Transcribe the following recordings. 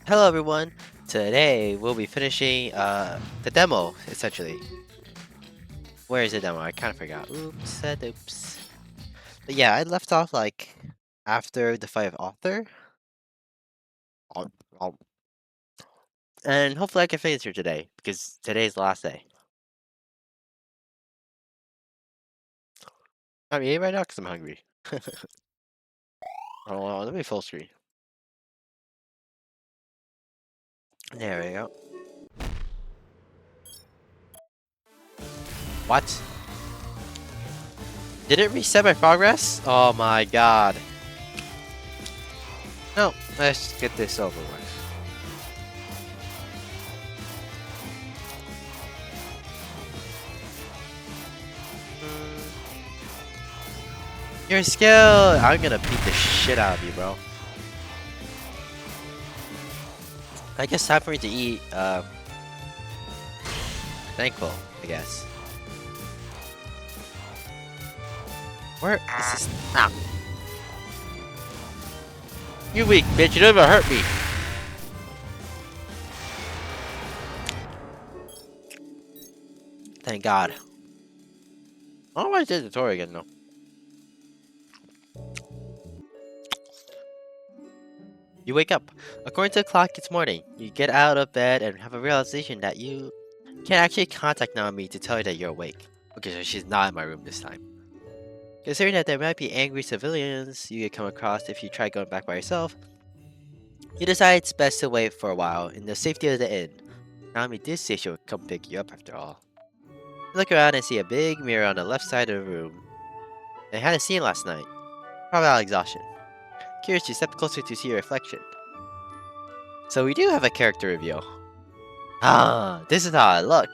Hello everyone! Today we'll be finishing the demo, essentially. Where is the demo? I kinda forgot. Oops, said oops. But yeah, I left off like after the fight of author. Um, um, And hopefully I can finish here today, because today's the last day. I'm eating right now because I'm hungry. Hold on, let me full screen. There we go. What? Did it reset my progress? Oh my god. No, let's get this over with. Your skill! I'm gonna beat the shit out of you, bro. I guess time for me to eat, thankful, I guess. Where is this? Ow. You weak bitch, you never hurt me! Thank God. I don't know why I did the tutorial again, though. You wake up. According to the clock, it's morning. You get out of bed and have a realization that you can actually contact Naomi to tell her that you're awake. Okay, so she's not in my room this time. Considering that there might be angry civilians you could come across if you try going back by yourself, you decide it's best to wait for a while in the safety of the inn. Naomi did say she would come pick you up after all. You look around and see a big mirror on the left side of the room. I hadn't seen last night. Probably out of exhaustion. Curious, you step closer to see your reflection. So we do have a character reveal. Ah, this is how I look.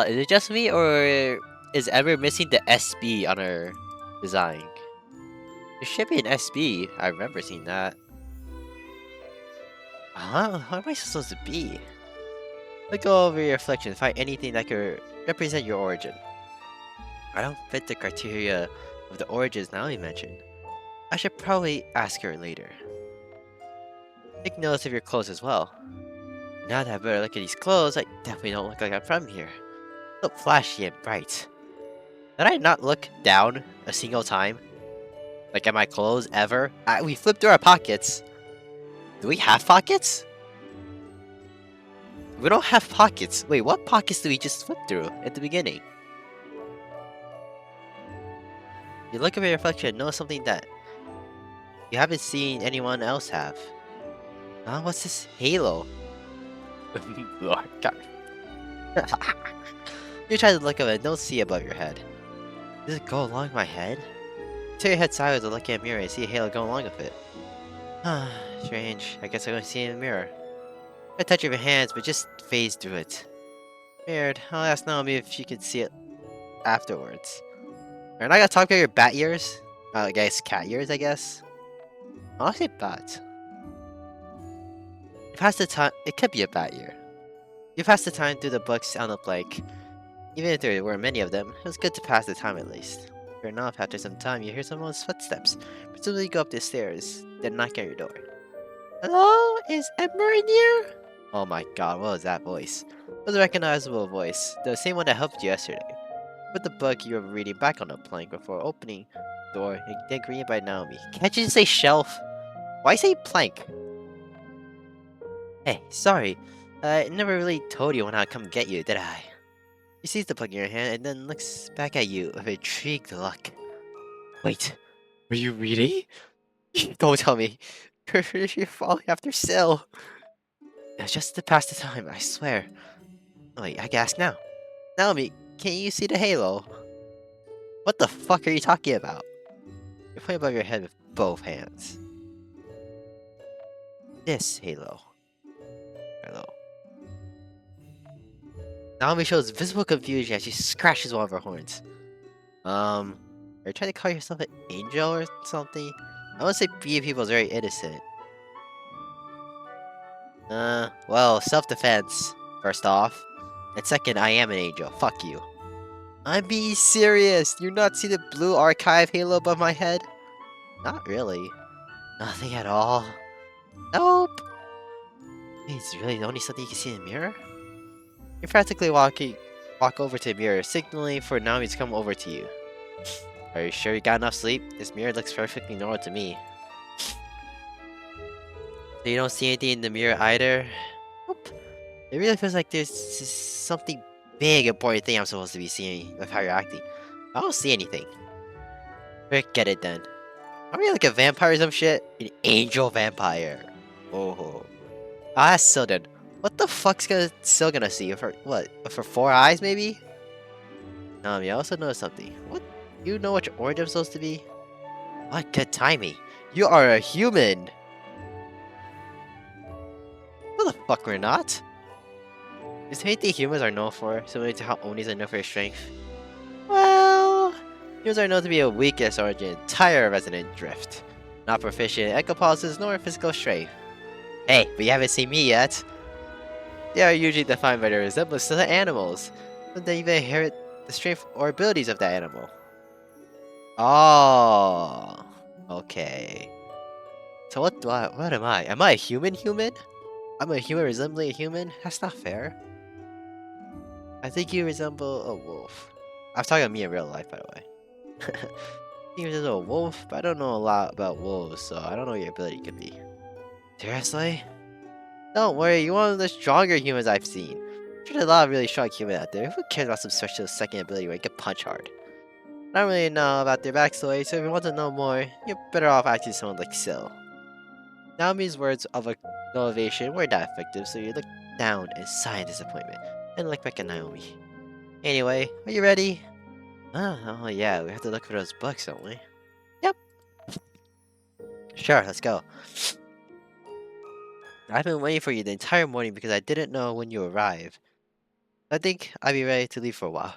Is it just me, or is Ever missing the SB on her design? There should be an SB. I remember seeing that. Huh? How am I supposed to be? Look over your reflection and find anything that could represent your origin. I don't fit the criteria of the origins Naomi mentioned. I should probably ask her later. Take notice of your clothes as well. Now that I better look at these clothes, I definitely don't look like I'm from here. Look flashy and bright. Did I not look down a single time? Like at my clothes ever? We flipped through our pockets. Do we have pockets? We don't have pockets. Wait, what pockets did we just flip through at the beginning? You look at your reflection and notice something that you haven't seen anyone else have. Huh? What's this halo? Lord, God. You try to look at it and don't see above your head. Does it go along my head? Turn your head sideways and look at a mirror and see a halo going along with it. Strange. I guess I'm going to see it in the mirror. I touch your hands, but just phase through it. Weird. I'll ask Naomi if she could see it afterwards. Alright, I gotta talk about your bat ears. I guess cat ears, I guess. I'll say bat. You pass the time. It could be a bat ear. You pass the time through the books on the blank. Even if there were many of them, it was good to pass the time at least. Sure enough, after some time, you hear someone's footsteps. Presumably, you go up the stairs, then knock at your door. Hello? Is Ember in here? Oh my god, what was that voice? It was a recognizable voice, the same one that helped you yesterday. Put the book you were reading back on the plank before opening the door and then greeted by Naomi. Can't you just say shelf? Why say plank? Hey, sorry. I never really told you when I'd come get you, did I? He sees the book in your hand and then looks back at you with intrigued look. Wait, were you reading? Don't tell me. You're falling after Syl. It's just to pass the time, I swear. Wait, I can ask now. Naomi, can you see the halo? What the fuck are you talking about? You're pointing above your head with both hands. This halo. Hello. Naomi shows visible confusion as she scratches one of her horns. Are you trying to call yourself an angel or something? I want to say being people is very innocent. Well, self-defense, first off. And second, I am an angel. Fuck you. I'm being serious! You not see the blue archive halo above my head? Not really. Nothing at all. Nope. It's really the only something you can see in the mirror? You practically walk over to the mirror, signaling for Nami to come over to you. Are you sure you got enough sleep? This mirror looks perfectly normal to me. So you don't see anything in the mirror either? Nope. It really feels like there's something big, important thing I'm supposed to be seeing with how you're acting. I don't see anything. Forget it then. Are you like a vampire or some shit? An angel vampire. Oh. Ah, that's Sylden. What the fuck's Syl gonna see? With her, what? With her 4 eyes, maybe? I also noticed something. What? You know which orange I'm supposed to be? What good timing. You are a human! No the fuck we're not. Is there anything humans are known for, similar to how Onis are known for their strength? Well, humans are known to be a weakest or the entire resident drift. Not proficient in ecopulses nor physical strength. Hey, but you haven't seen me yet. They are usually defined by their resemblance to the animals, but they even inherit the strength or abilities of that animal. Oh, okay. So what am I? Am I a human human? I'm a human resembling a human? That's not fair. I think you resemble a wolf. I was talking about me in real life, by the way. You resemble a wolf, but I don't know a lot about wolves, so I don't know what your ability could be. Seriously? Don't worry, you're one of the stronger humans I've seen. There's a lot of really strong humans out there. Who cares about some special second ability where you can punch hard? I don't really know about their backstory, so if you want to know more, you're better off asking someone like Syl. Naomi's words of motivation were not effective, so you look down and sigh in disappointment, and look back at Naomi. Anyway, are you ready? Oh yeah, we have to look for those books, don't we? Yep. Sure, let's go. I've been waiting for you the entire morning because I didn't know when you arrive. I think I'll be ready to leave for a while.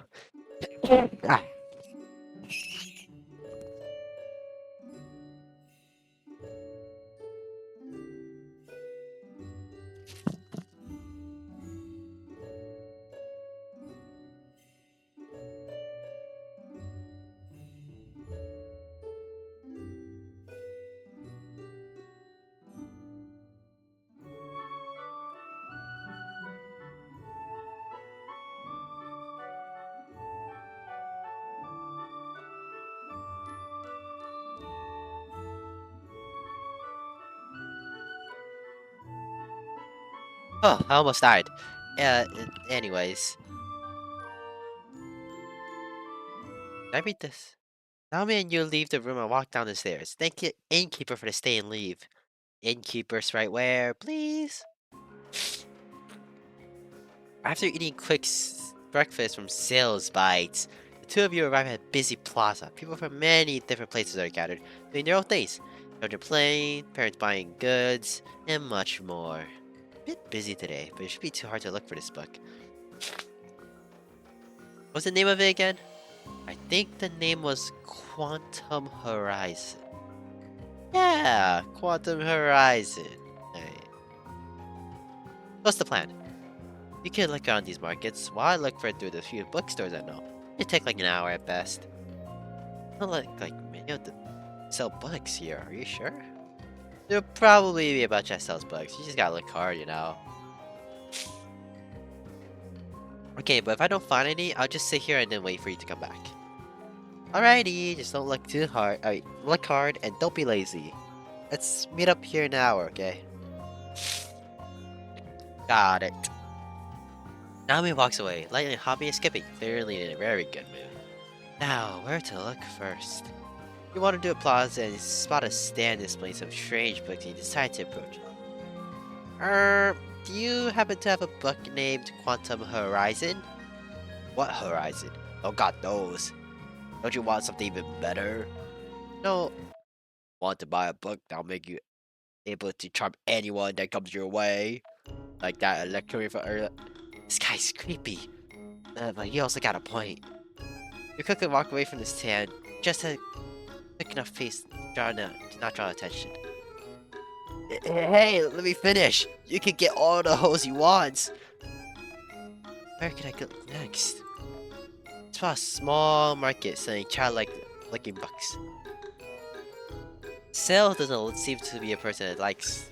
Ah. Oh, I almost died. Anyways. Can I read this? Naomi and you leave the room and walk down the stairs. Thank you, innkeeper, for the stay and leave. Innkeeper's right where, please? After eating quick breakfast from Sylbyte, the two of you arrive at a busy plaza. People from many different places are gathered, doing their own things. Children playing, parents buying goods, and much more. A bit busy today, but it should be too hard to look for this book. What's the name of it again? I think the name was Quantum Horizon. Yeah, Quantum Horizon. Right. What's the plan? You can look around these markets while I look for it through the few bookstores I know. It'll take like an hour at best. Not like many of them sell books here, are you sure? There'll probably be a bunch that sells books. You just gotta look hard, you know. Okay, but if I don't find any, I'll just sit here and then wait for you to come back. Alrighty, just don't look too hard. Look hard and don't be lazy. Let's meet up here in an hour, okay? Got it. Naomi walks away, lightly hopping and skipping, clearly in a very good mood. Now, where to look first? You want to do a plaza and spot a stand displaying some strange books and you decide to approach it. Do you happen to have a book named Quantum Horizon? What horizon? Oh god knows. Don't you want something even better? No. Want to buy a book that'll make you able to charm anyone that comes your way? Like that electronic for earlier. This guy's creepy. But he also got a point. You quickly walk away from the stand, just a quick enough face to not draw attention. Hey, let me finish. You can get all the hoes you want. Where can I go next? It's about a small market selling childlike looking books. Sale doesn't seem to be a person that likes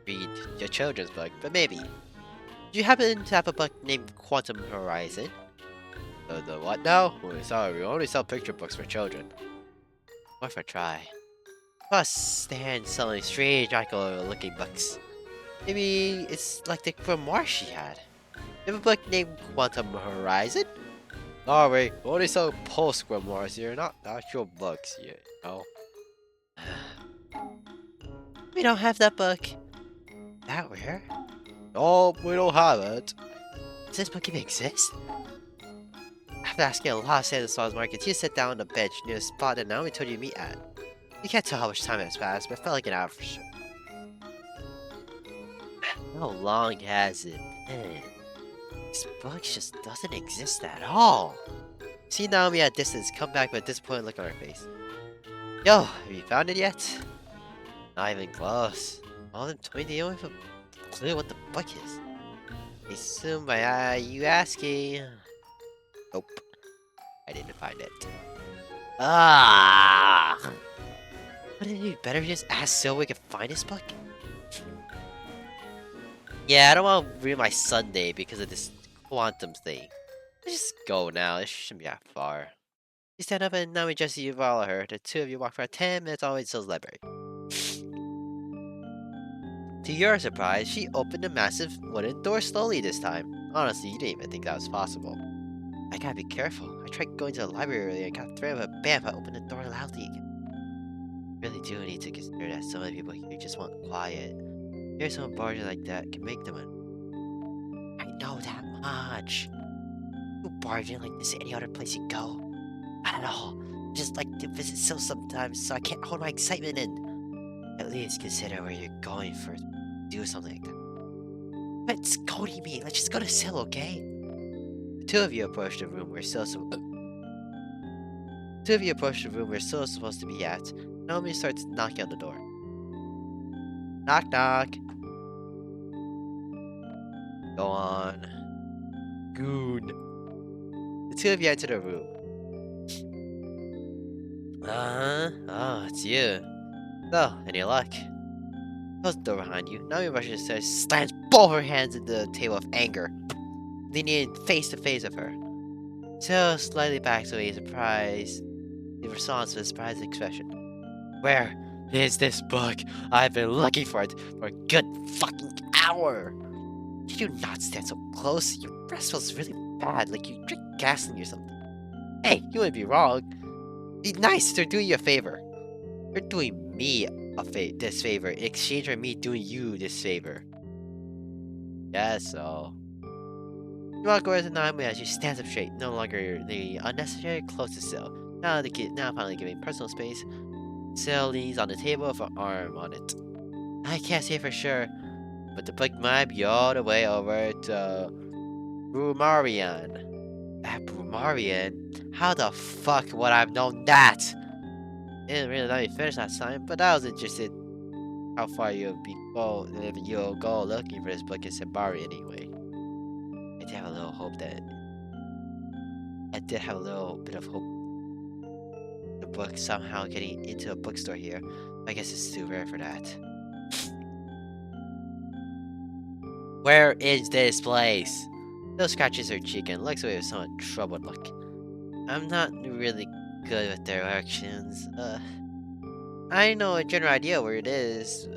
read your children's book, but maybe. Do you happen to have a book named Quantum Horizon? The what now? Oh, sorry, we only sell picture books for children. Worth a try. Plus, they had selling strange, magical-looking books. Maybe it's like the grimoire she had. You have a book named Quantum Horizon? Sorry, we only sell post grimoires here, not actual books yet. No. We don't have that book. That rare? No, we don't have it. Does this book even exist? After asking a lot of Santa Claus markets, you sit down on the bench near the spot that Naomi told you to meet at. You can't tell how much time has passed, but it felt like an hour for sure. How long has it been? This book just doesn't exist at all. See Naomi at distance, come back with a disappointed look on her face. Yo, have you found it yet? Not even close. All of them told me they don't have a clue what the book is. I assume by you asking. Nope. I didn't find it. Ah! Wouldn't it be better to just ask so we can find this book? Yeah, I don't want to ruin my Sunday because of this quantum thing. Let's just go now. It shouldn't be that far. You stand up and now we just you follow her. The two of you walk for 10 minutes all the way to Syl's library. To your surprise, she opened the massive wooden door slowly this time. Honestly, you didn't even think that was possible. I gotta be careful. I tried going to the library earlier and got threatened with a ban if I opened the door loudly again. I really do need to consider that some of the people here just want quiet. Here's some bars like that can make them I know that much. You barge in like this any other place you go. Not at all. I just like to visit Syl sometimes, so I can't hold my excitement in. At least consider where you're going first. Do something like that. But it's goading me. Let's just go to Syl, okay? The two of you approach the room where Syl is supposed to be at. Naomi starts knocking on the door. Knock, knock. Go on. Goon. The two of you enter the room. Oh, it's you. So, any luck? Close the door behind you. Naomi rushes upstairs, slams both her hands in the table of anger, leaning in face to face with her. So slightly backs away, surprised. The response to a surprised expression. Where is this book? I've been looking for it for a good fucking hour. Did you not stand so close? Your breath smells really bad, like you drink gasoline or something. Hey, you wouldn't be wrong. Be nice, they're doing you a favor. You're doing me this favor in exchange for me doing you this favor. Guess so. You walk over to Naomi as she stands up straight, no longer the unnecessary close to Syl. Now finally giving personal space. Syl leans on the table with an arm on it. I can't say for sure, but the book might be all the way over to Brumarian. At Brumarian? How the fuck would I have known that? Didn't really let me finish last time, but I was interested how far you'll go looking for this book in Sybari anyway. I did have a little hope that I did have a little bit of hope the book somehow getting into a bookstore here. I guess it's too rare for that. Where is this place? Bill scratches her cheek and looks away with somewhat troubled look. I'm not really good with directions. I know a general idea where it is.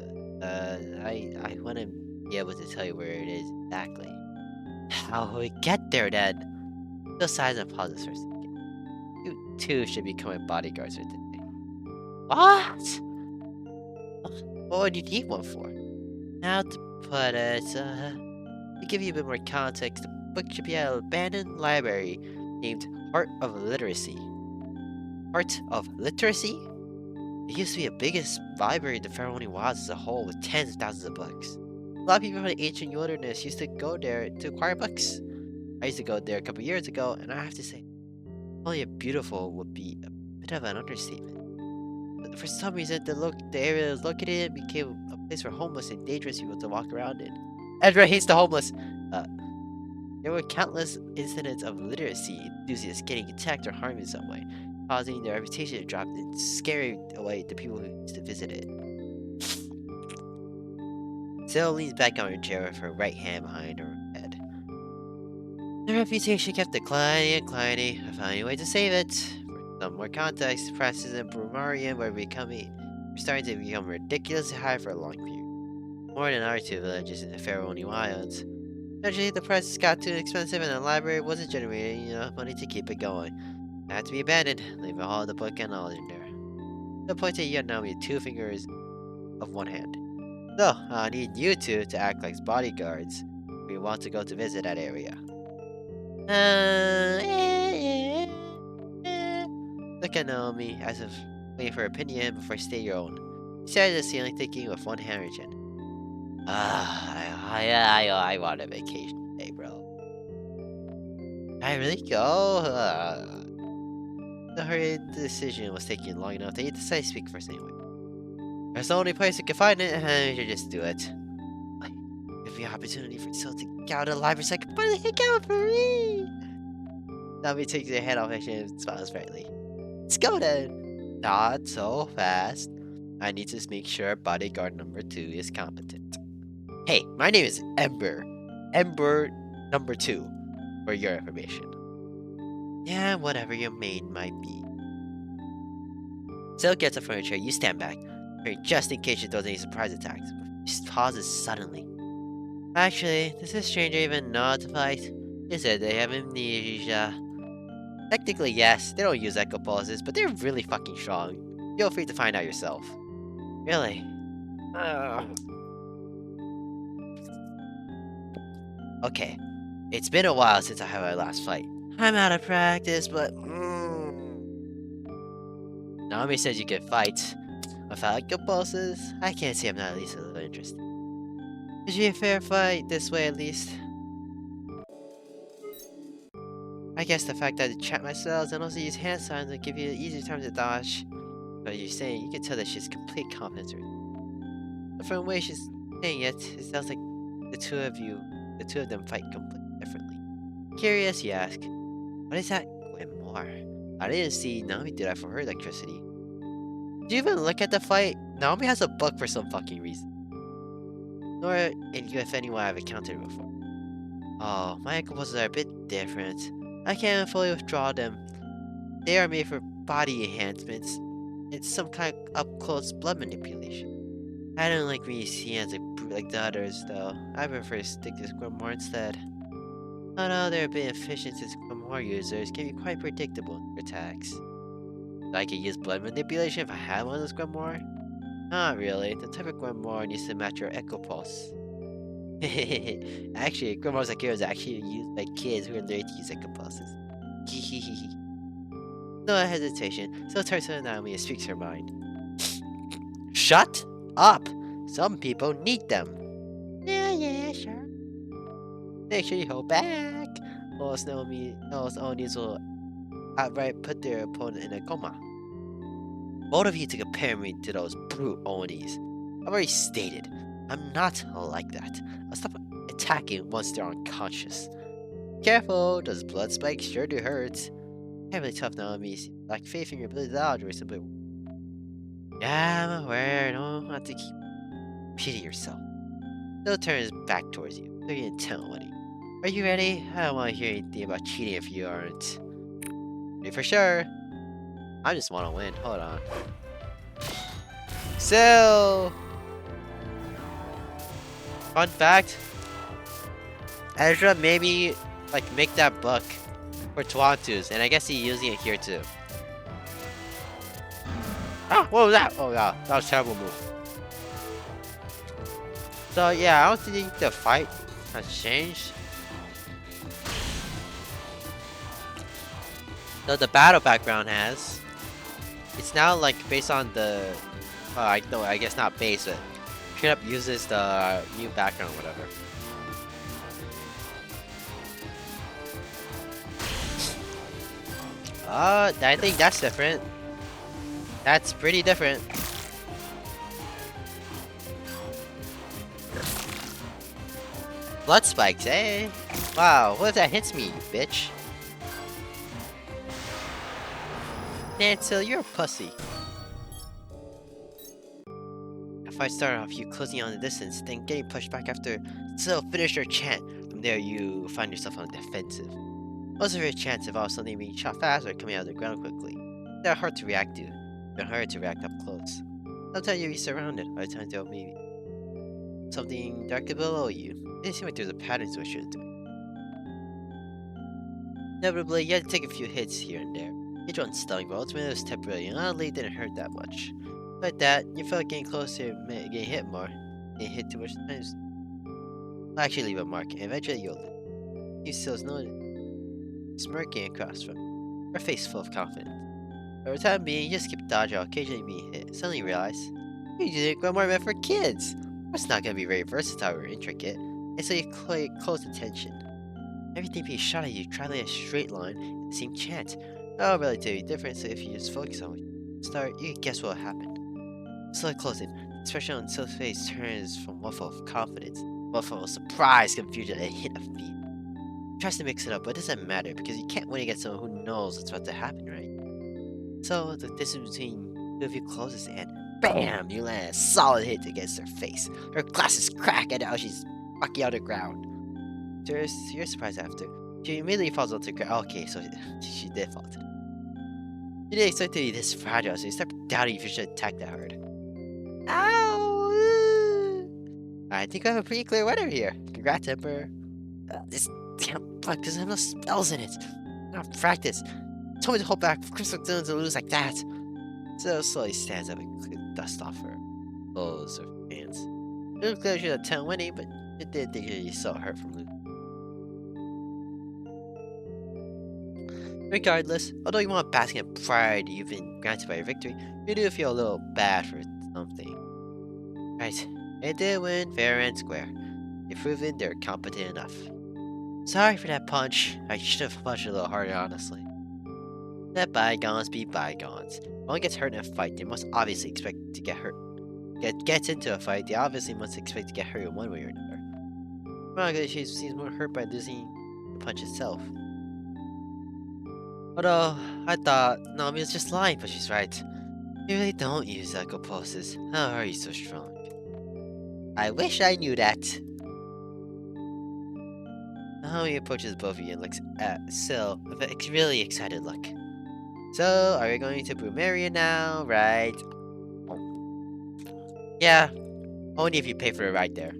I wouldn't be able to tell you where it is exactly. How will we get there then? Bill sighs and pauses for a second. You two should become my bodyguards for today. What? What would you need one for? Now to put it, to give you a bit more context, the book should be at an abandoned library named Heart of Literacy. Heart of Literacy? It used to be the biggest library in the Pharaoh Wilds as a whole, with tens of thousands of books. A lot of people from the ancient wilderness used to go there to acquire books. I used to go there a couple years ago, and I have to say, only a beautiful would be a bit of an understatement. But for some reason, the area it was located in became a place for homeless and dangerous people to walk around in. Ezra hates the homeless. There were countless incidents of literacy enthusiasts getting attacked or harmed in some way, causing their reputation to drop and scaring away the people who used to visit it. Syl leans back on her chair with her right hand behind her head. The reputation kept declining and declining. I found a way to save it. For some more context, prices in Brumarian were starting to become ridiculously high for a long period. More than our two villages in the Pharaohoni Wilds. Eventually, the prices got too expensive and the library wasn't generating enough money to keep it going. It had to be abandoned, leaving all the book and knowledge in there. The point you now with 2 fingers of one hand. So, I need you two to act like bodyguards. We want to go to visit that area. Look at Naomi, as if waiting for her opinion before I state your own. She stared at the ceiling, thinking with one hand reaching. I want a vacation today, bro. I really go? The hurried decision was taking long enough that he decided to speak first anyway. There's the only place you can find it, and you should just do it. Like, give me an opportunity for Syl to get out of the library so I can finally hang out for me. Naomi takes her hand off and smiles brightly. Let's go then. Not so fast. I need to make sure bodyguard number 2 is competent. Hey, my name is Ember. Ember number 2, for your information. Yeah, whatever your main might be. Syl gets up from her chair. You stand back, just in case she throws any surprise attacks. She pauses suddenly. Actually, does this stranger even know how to fight? He said they have amnesia. Technically, yes, they don't use echo pulses, but they're really fucking strong. Feel free to find out yourself. Really? Okay, it's been a while since I had my last fight. I'm out of practice, but... Naomi says you can fight without echo pulses. I can't say I'm not at least a little interested. It should be a fair fight, this way at least. I guess the fact that I trap myself and also use hand signs will give you an easier time to dodge. But you're saying, you can tell that she's complete confidence. But from the way she's saying it, it sounds like the two of them fight completely differently. Curious, you ask. What is that grimoire? I didn't see Naomi do that for her electricity. Did you even look at the fight? Naomi has a book for some fucking reason. Nor if anyone I've encountered before. Oh, my ankle pulses are a bit different. I can't fully withdraw them. They are made for body enhancements. It's some kind of up-close blood manipulation. I don't like when you see hands like the others, though. I prefer to stick to grimoire instead. I know they're a bit efficient since grimoire users can be quite predictable in their attacks. I could use blood manipulation if I had one of those grimoire? Not really. The type of grimoire needs to match your echo pulse. Actually, grimoires like yours are actually used by kids who are learning to use echo pulses. No hesitation, so turns to Naomi and speaks her mind. Shut up! Some people need them. Yeah, sure. Make sure you hold back. Most Onis will outright put their opponent in a coma. Both of you to compare me to those brute Onis. I've already stated, I'm not like that. I'll stop attacking once they're unconscious. Careful, those blood spikes sure do hurt. You're really tough, Naomi. Like faith in your ability to dodge or simply... Yeah, I'm aware. Don't have to keep repeating yourself. Still turns back towards you. So you tell Woody. Are you ready? I don't want to hear anything about cheating if you aren't. Ready for sure. I just want to win. Hold on. So... Fun fact. Ezra maybe like make that book for Tuantus, and I guess he's using it here too. Ah, what was that? Oh yeah, that was a terrible move. So yeah, I don't think the fight has changed. So the battle background has. It's now like based on the. I guess not based, but straight up uses the new background, or whatever. I think that's different. That's pretty different. Blood spikes, eh? Wow, what if that hits me, you bitch? Nancy, you're a pussy. fight started off you closing on the distance, then getting pushed back after Syl finished her chant. From there, you find yourself on the defensive. Most of your chants involve something being shot fast or coming out of the ground quickly. They're hard to react to, but hard to react up close. Sometimes you'll be surrounded, other times there'll be something directly below you. It didn't seem like there's a pattern to what you're doing. Inevitably, you had to take a few hits here and there. Each one stung, but ultimately it was temporary and oddly didn't hurt that much. Like that, you felt getting closer, getting hit more. Getting hit too much times will actually leave a mark, and eventually you'll lose. You still noted, smirking across from her face full of confidence. For the time being, you just keep dodging while occasionally being hit. Suddenly you realize, you didn't go more meant for kids. It's not gonna be very versatile or intricate, and so you pay close attention. Everything being shot at you traveling a straight line in the same chant. No relatively different, so if you just focus on what you start, you can guess what will happen. Slowly closing, the expression on Syl's face turns from one full of confidence, one full of surprise, confusion, and a hint of fear. He tries to mix it up, but it doesn't matter because you can't win against someone who knows what's about to happen, right? So the distance between two of you closes, and BAM! You land a solid hit against her face. Her glasses crack, and now she's fucking on the ground. You're surprised after. She immediately falls onto the ground. Okay, so she did fall to. You didn't expect to be this fragile, so you start doubting if you should attack that hard. Ow! I think I have a pretty clear winner here. Congrats, Emperor. This damn bug doesn't have no spells in it. Not practice. Told me to hold back crystal stones and lose like that. So slowly stands up and clears dust off her clothes or hands. It looked like she had a 10 winning, but it did think you saw her from losing. Regardless, although you want basking in pride you've been granted by your victory, you do feel a little bad for something. Right, they did win fair and square. They've proven they're competent enough. Sorry for that punch. I should have punched a little harder, honestly. Let bygones be bygones. When one gets hurt in a fight, they must obviously expect to get hurt. Gets into a fight, they obviously must expect to get hurt in one way or another. Monica, she seems more hurt by losing the punch itself. Although, I thought Nami was just lying, but she's right. You really don't use echo pulses. How are you so strong? I wish I knew that. Nami approaches both of you and looks at Syl with a really excited look. So, are you going to Brumeria now, right? Yeah, only if you pay for a ride there.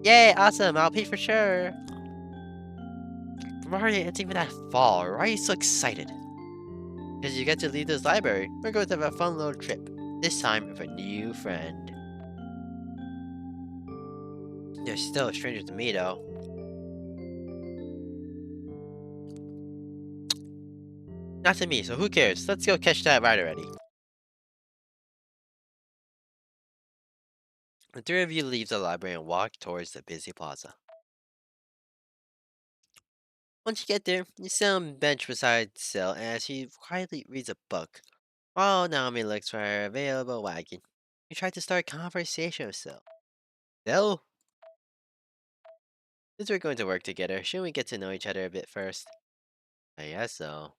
Yay, awesome, I'll pay for sure. Brumeria isn't even that far. Why are you so excited? Because you get to leave this library. We're going to have a fun little trip. This time with a new friend. You're still a stranger to me, though. Not to me, so who cares? Let's go catch that ride already. The three of you leave the library and walk towards the busy plaza. Once you get there, you sit on a bench beside Syl as she quietly reads a book. While Naomi looks for her available wagon. You try to start a conversation with Syl. Syl? Since we're going to work together, shouldn't we get to know each other a bit first? I guess so.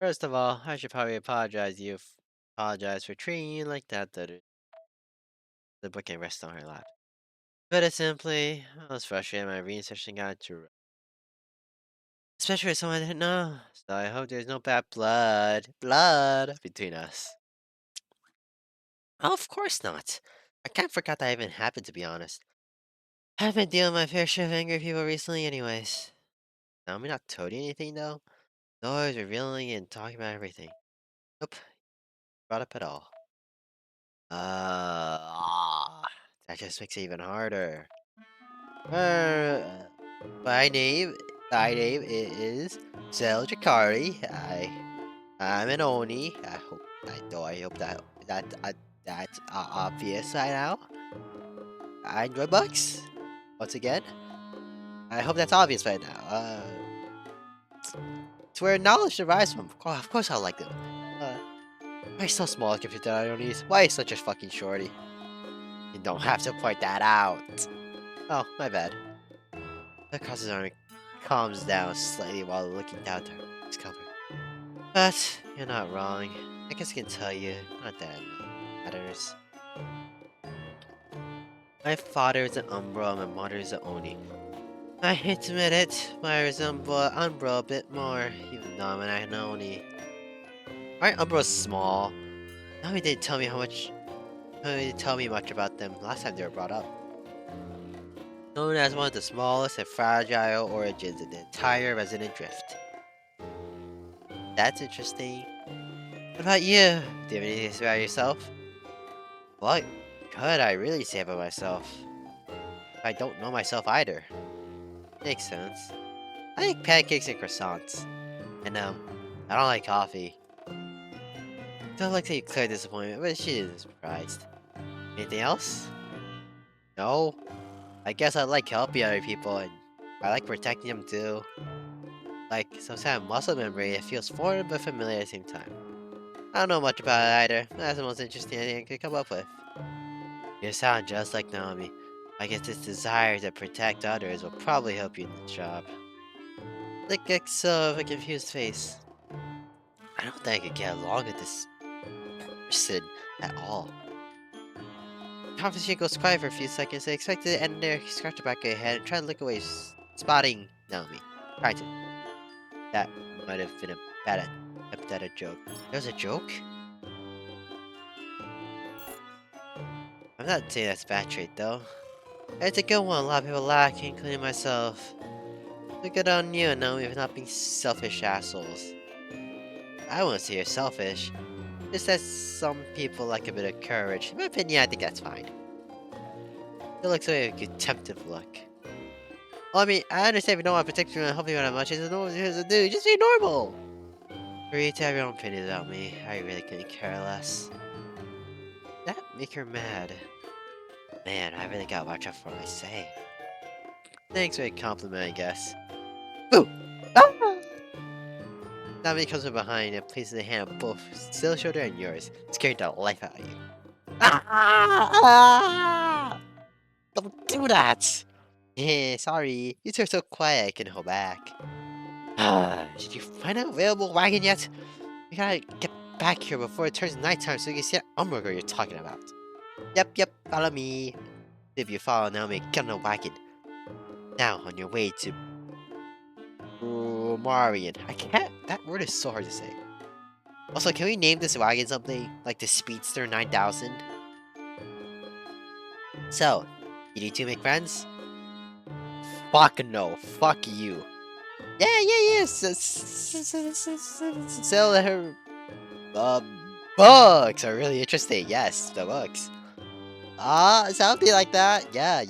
First of all, I should probably apologize for treating you like that. The book can rest on her lap. Put it simply, I was frustrated my reading session got too rough. Especially with someone I didn't know. So I hope there's no bad blood between us. Oh, of course not. I kind of forgot that even happened, to be honest. I've been dealing with my fair share of angry people recently anyways. Now, I'm not told you anything, though. Always revealing and talking about everything. Nope, brought up at all. That just makes it even harder. Uh, my name, my name is Sel Jakari. I'm an Oni. I hope that's obvious right now. I enjoy books. Once again, I hope that's obvious right now. It's where knowledge derives from. Oh, of course I like them. Why are you so small compared to Ionies? Why are you such a fucking shorty? You don't have to point that out. Oh, my bad. The crosses arm calms down slightly while looking down to her cover. But you're not wrong. I guess I can tell you, not that it matters. My father is an Umbra and my mother is an Oni. I hate to admit it, but I resemble Umbra a bit more, even though I'm an Oni. Aren't Umbras small? Now he didn't tell me much about them last time they were brought up. Known as one of the smallest and fragile origins in the entire Resident Drift. That's interesting. What about you? Do you have anything to say about yourself? What could I really say about myself? I don't know myself either. Makes sense. I like pancakes and croissants. And I don't like coffee. Don't like to see clear disappointment, but she isn't surprised. Anything else? No? I guess I like helping other people and I like protecting them too. Like some kind of muscle memory, it feels foreign but familiar at the same time. I don't know much about it either. That's the most interesting thing I could come up with. You sound just like Naomi. I guess this desire to protect others will probably help you in the job. Like a confused face. I don't think I could get along with this person at all. Conversation goes quiet for a few seconds. I expect it to end there. Scratch the back of your head and try to look away, spotting Naomi. Trying to. That might have been a bad attempt at a joke. There's a joke? I'm not saying that's a bad trait though. It's a good one. A lot of people lack, including myself. So good on you, Naomi, for not being selfish assholes. I wouldn't say you're selfish. Just that some people like a bit of courage. In my opinion, I think that's fine. It looks like a contemptive look. Well, I mean, I understand if you don't want to protect you and help you that much. It's a dude. Just be normal. Free to have your own opinions about me. I really couldn't care less. That make her mad. Man, I really gotta watch out for what I say. Thanks for a compliment, I guess. Boo! Ah! Dominic comes from behind and places a hand on both Sill's shoulder and yours, scaring the life out of you. Ah! Don't do that! Yeah, sorry. You two are so quiet I can hold back. Did you find an available wagon yet? We gotta get back here before it turns nighttime so you can see that hamburger you're talking about. Yep, follow me. If you follow Naomi, get on the wagon. Now, on your way to Marian. I can't. That word is so hard to say. Also, can we name this wagon something? Like the Speedster 9000? So, did you two make friends? Fuck no. Fuck you. Yeah. So her books are really interesting. Yes, the books. Something like that. Yeah.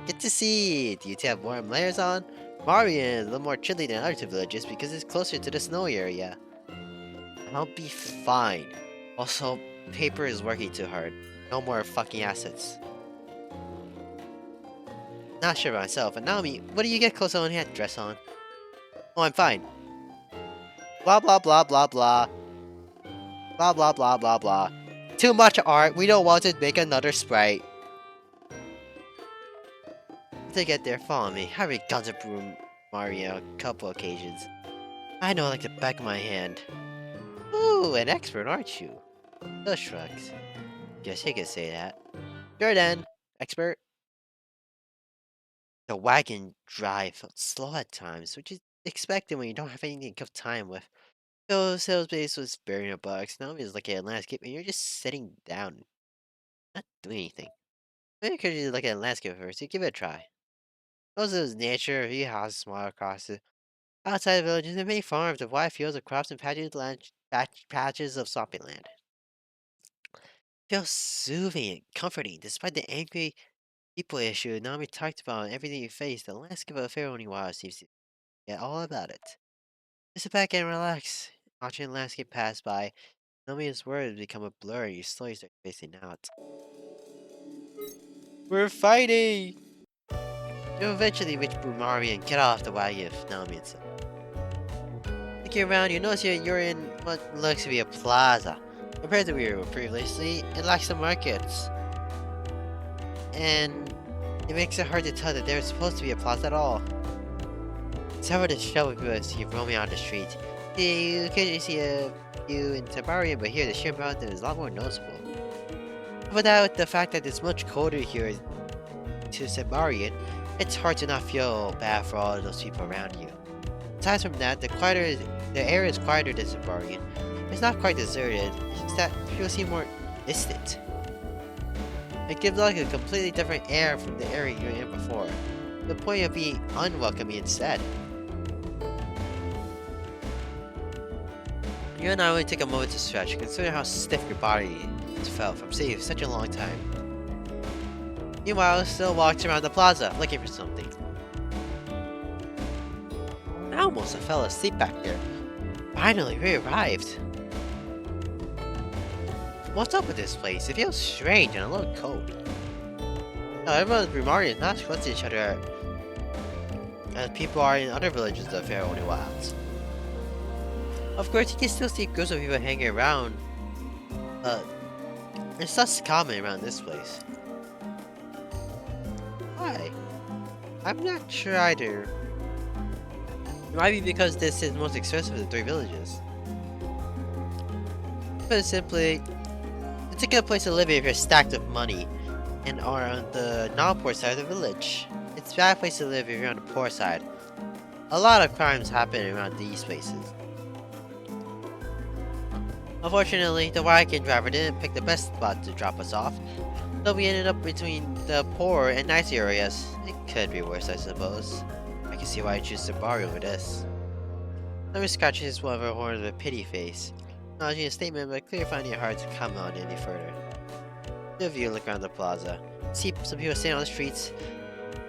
Good to see. Do you two have warm layers on? Marian is a little more chilly than other two villages because it's closer to the snowy area. I'll be fine. Also, paper is working too hard. No more fucking assets. Not sure about myself, but Naomi, what do you get clothes on when you had dress on? Oh, I'm fine. Blah blah blah blah blah. Blah blah blah blah blah. Too much art, we don't want to make another sprite. To get there, follow me. I already gone to Broom Mario a couple occasions. I know like the back of my hand. Ooh, an expert, aren't you? The shrugs. Guess you could say that. Sure then, expert. The wagon drive felt slow at times, which is expected when you don't have anything to kill time with. So sales base was burying a box. Now he's looking at landscape and you're just sitting down, not doing anything. Maybe because you look at landscape first, you give it a try. Most of it was nature, a few houses small across the outside the villages, and many farms of wide fields of crops and patches of swampy land. Feels soothing and comforting, despite the angry people issue Nami talked about and everything you face. The landscape of Faironi Wild seems to get all about it. Just sit back and relax, watching the landscape pass by. Nami's words become a blur and you slowly start spacing out. We're fighting! You'll eventually reach Brumari and get off the wagon of Nami and Sil. Looking around, you notice you're in what looks to be a plaza. Compared to where you were previously, it lacks some markets. And it makes it hard to tell that there's supposed to be a plaza at all. Several disheveled people see you roaming on the street. You occasionally see a few in Tabarian, but here the sheer mountain is a lot more noticeable. Without the fact that it's much colder here to Sybarian, it's hard to not feel bad for all of those people around you. Aside from that, the area is quieter than Sybarian. It's not quite deserted, it's just that people seem more distant. It gives like a completely different air from the area you were in before, to the point of being unwelcoming instead. You and I only take a moment to stretch, consider how stiff your body has felt from sitting for such a long time. Meanwhile, still walks around the plaza, looking for something. I almost fell asleep back there. Finally, we arrived. What's up with this place? It feels strange and a little cold. Now, everyone's remarking not close to each other as people are in other villages of Fair Only Wilds. Of course, you can still see groups of people hanging around, but it's less common around this place. Why? I'm not sure either. It might be because this is the most expensive of the 3 villages. But simply, it's a good place to live if you're stacked with money and are on the non-poor side of the village. It's a bad place to live if you're on the poor side. A lot of crimes happen around these places. Unfortunately, the wagon driver didn't pick the best spot to drop us off, so we ended up between the poor and nice areas. It could be worse, I suppose. I can see why I choose Subaru over this. Let me scratch his one of her horn with a pity face, acknowledging a statement but clearly finding it hard to comment on any further. The view look around the plaza, see some people sitting on the streets,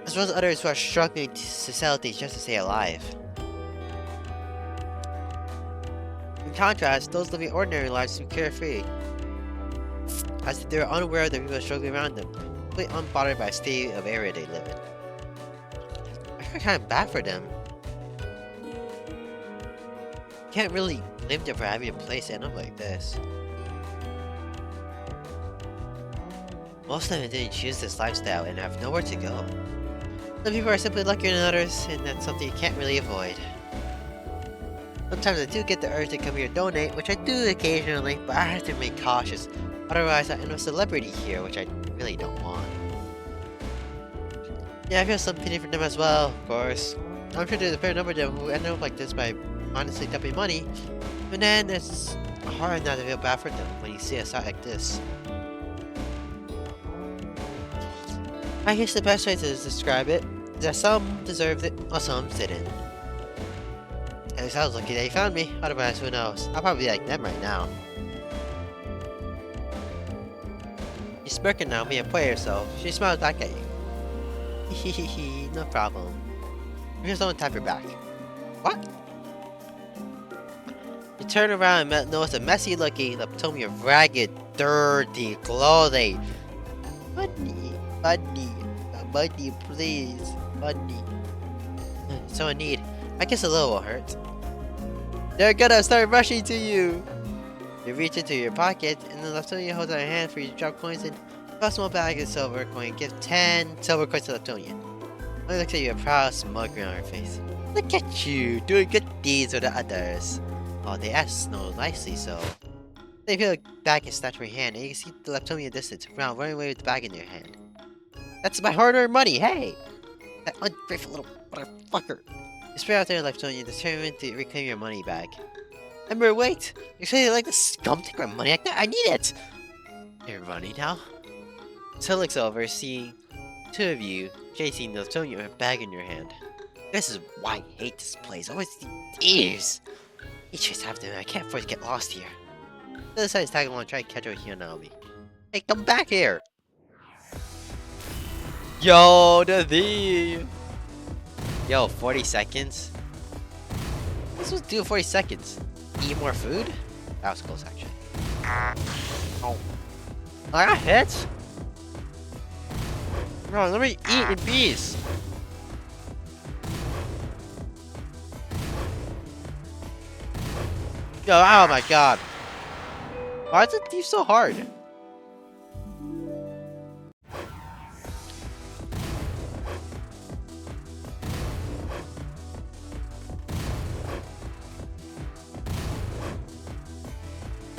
as well as others who are struggling to sell things just to stay alive. In contrast, those living ordinary lives seem carefree, as if they are unaware of the people struggling around them, completely unbothered by the state of area they live in. I feel kind of bad for them. Can't really blame them for having a place end up like this. Most of them didn't choose this lifestyle and have nowhere to go. Some people are simply luckier than others, and that's something you can't really avoid. Sometimes I do get the urge to come here and donate, which I do occasionally, but I have to remain cautious. Otherwise, I end up a celebrity here, which I really don't want. Yeah, I feel some pity for them as well, of course. I'm sure there's a fair number of them who end up like this by honestly dumping money, but then it's hard not to feel bad for them when you see a sight like this. I guess the best way to describe it is that some deserved it, while some didn't. At least I was lucky that he found me, otherwise who knows, I'll probably be like them right now. You're smirking now, being a player, so she smiles back at you. Hehehe, no problem. Here's someone tap your back. What? You turn around and notice a messy looking Leptomia of ragged, dirty clothing. Money, please, money. So in need. I guess a little will hurt. They're gonna start rushing to you! You reach into your pocket, and the Leptonian holds out your hand for you to drop coins in. A small bag of silver coin. Give 10 silver coins to Leptonian. Only looks at you, a proud smug grin on her face. Look at you, doing good deeds with the others. Oh, they asked no nicely, so. They feel like the bag is snatched from your hand, and you can see the Leptonian distance around, running away with the bag in your hand. That's my hard-earned money, hey! That ungrateful little motherfucker. You spray out there, Leptonian, determined to reclaim your money bag. Ember, wait! You're saying you like the scum take my money like that? I need it! You're running now? So looks over, seeing 2 of you chasing Leptonian with a bag in your hand. This is why I hate this place. Always thieves! You chase after them. I can't afford to get lost here. The other side is tagging along, trying to catch up with you and Naomi. Hey, come back here! Yo, the thief! Yo, 40 seconds? This was due 40 seconds. Eat more food? That was close, actually. Oh. I got hit? Bro, let me eat in peace. Yo, oh my god. Why is the thief so hard?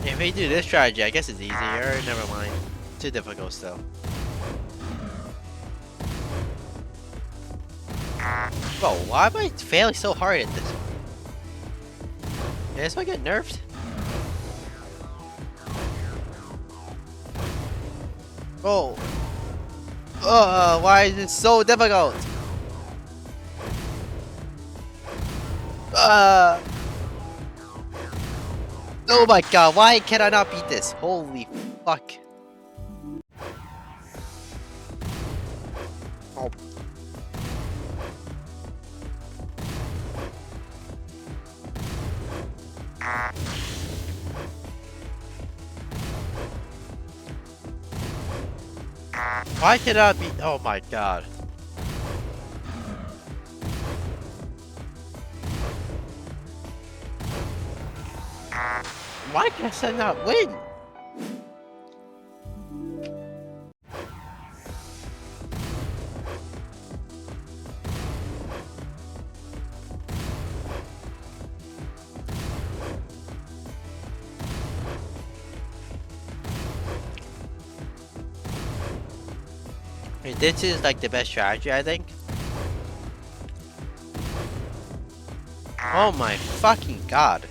If we do this strategy, I guess it's easier. Never mind. too difficult still. Bro, why am I failing so hard at this? Did this one get nerfed? Bro. Why is it so difficult? Oh my god, why can I not beat this? Holy fuck. Oh. Why can I beat? Oh my god. Why can I not win? I mean, this is like the best strategy, I think. Oh my fucking god.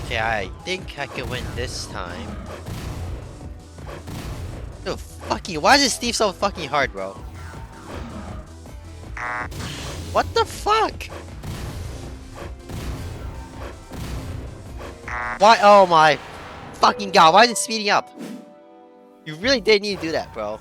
Okay, I think I can win this time. No fucking, why is this Steve so fucking hard, bro? What the fuck? Why? Oh my fucking god, why is it speeding up? You really did need to do that, bro.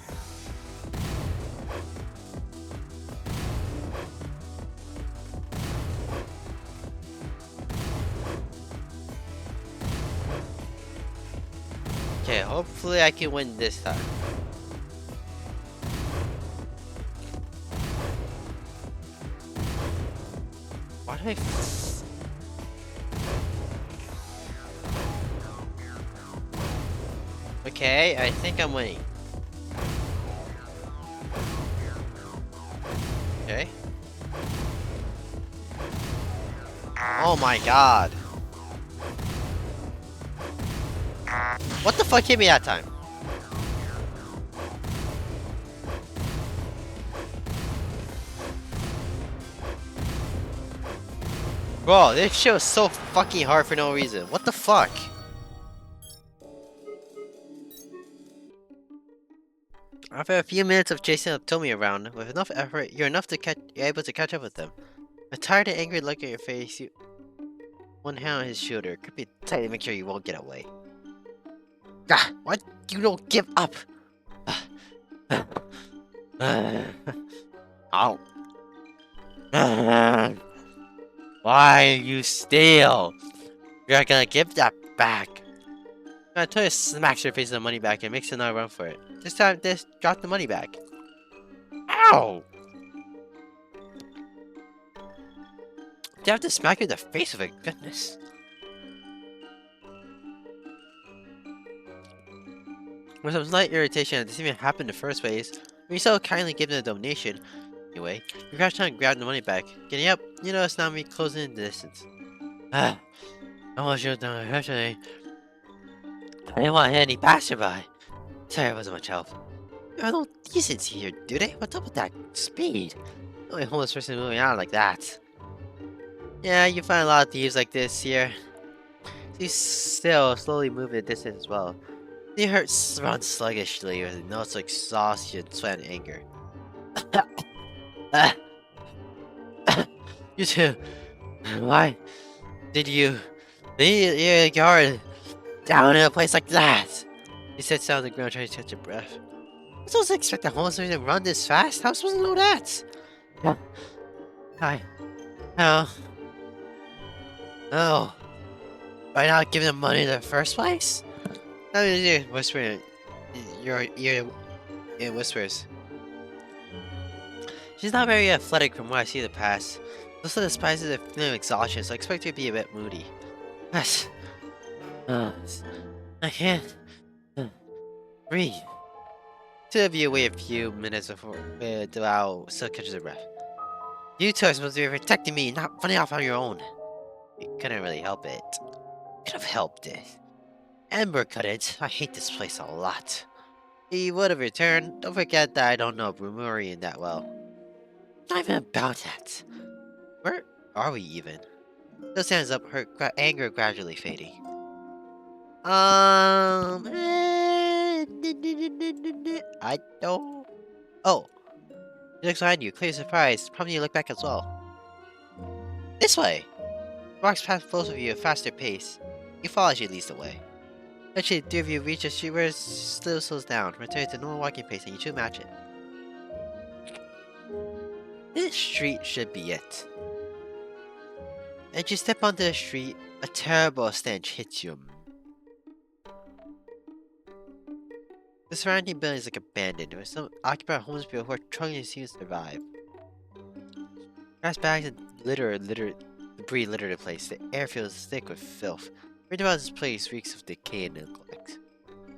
Okay, hopefully I can win this time. Why do I... Okay, I think I'm winning. Okay. Oh my god. What the fuck hit me that time? Bro, this shit was so fucking hard for no reason. What the fuck? After a few minutes of chasing Tommy around, with enough effort, you're able to catch up with them. A tired and angry look at your face, one hand on his shoulder. Could be tight to make sure you won't get away. Ah, why you don't give up? Ow. Why you steal? You're not gonna give that back. I tell you, smacks your face with the money back and makes another run for it. This time, just drop the money back. Ow! You have to smack you in the face with it, goodness. With some slight irritation that this even happened in the first place, when you so kindly given a donation, anyway, you crouch down and grab the money back. Getting up, you notice now me closing in the distance. Ah, I almost showed down eventually. I didn't want to hit any passerby. Sorry I wasn't much help. There are no decency here, do they? What's up with that speed? The only homeless person moving out like that. Yeah, you find a lot of thieves like this here. He's still slowly moving the distance as well. He runs sluggishly with notes like exhaustion, sweat, and anger. You two, why did you leave your guard down in a place like that? He sits down on the ground trying to catch a breath. I'm supposed to expect a homeless person to run this fast? How am I supposed to know that? Yeah. Hi. Hello. Oh. By not giving them money in the first place? No, you're whispering. Your ear it whispers. She's not very athletic from what I see in the past. Most of the spices are feeling of exhaustion, so I expect her to be a bit moody. Yes. I can't breathe. Two of you wait a few minutes before while Sil catches a breath. You two are supposed to be protecting me, not running off on your own. You couldn't really help it. Could have helped it. Ember couldn't. I hate this place a lot. He would have returned. Don't forget that I don't know Brumurian that well. Not even about that. Where are we even? Still stands up, her anger gradually fading. I don't. Oh, he looks behind you, clear surprise, prompting you to look back as well. This way! Walks past both of you at a faster pace. You follow as she leads the way. Eventually, the three of you reach a street where it still slows down, returning to normal walking pace, and you two match it. This street should be it. As you step onto the street, a terrible stench hits you. The surrounding buildings look abandoned, with some occupied homeless people who are struggling to survive. Trash bags and debris litter the place. The air feels thick with filth. Everything about this place reeks of decay and neglect.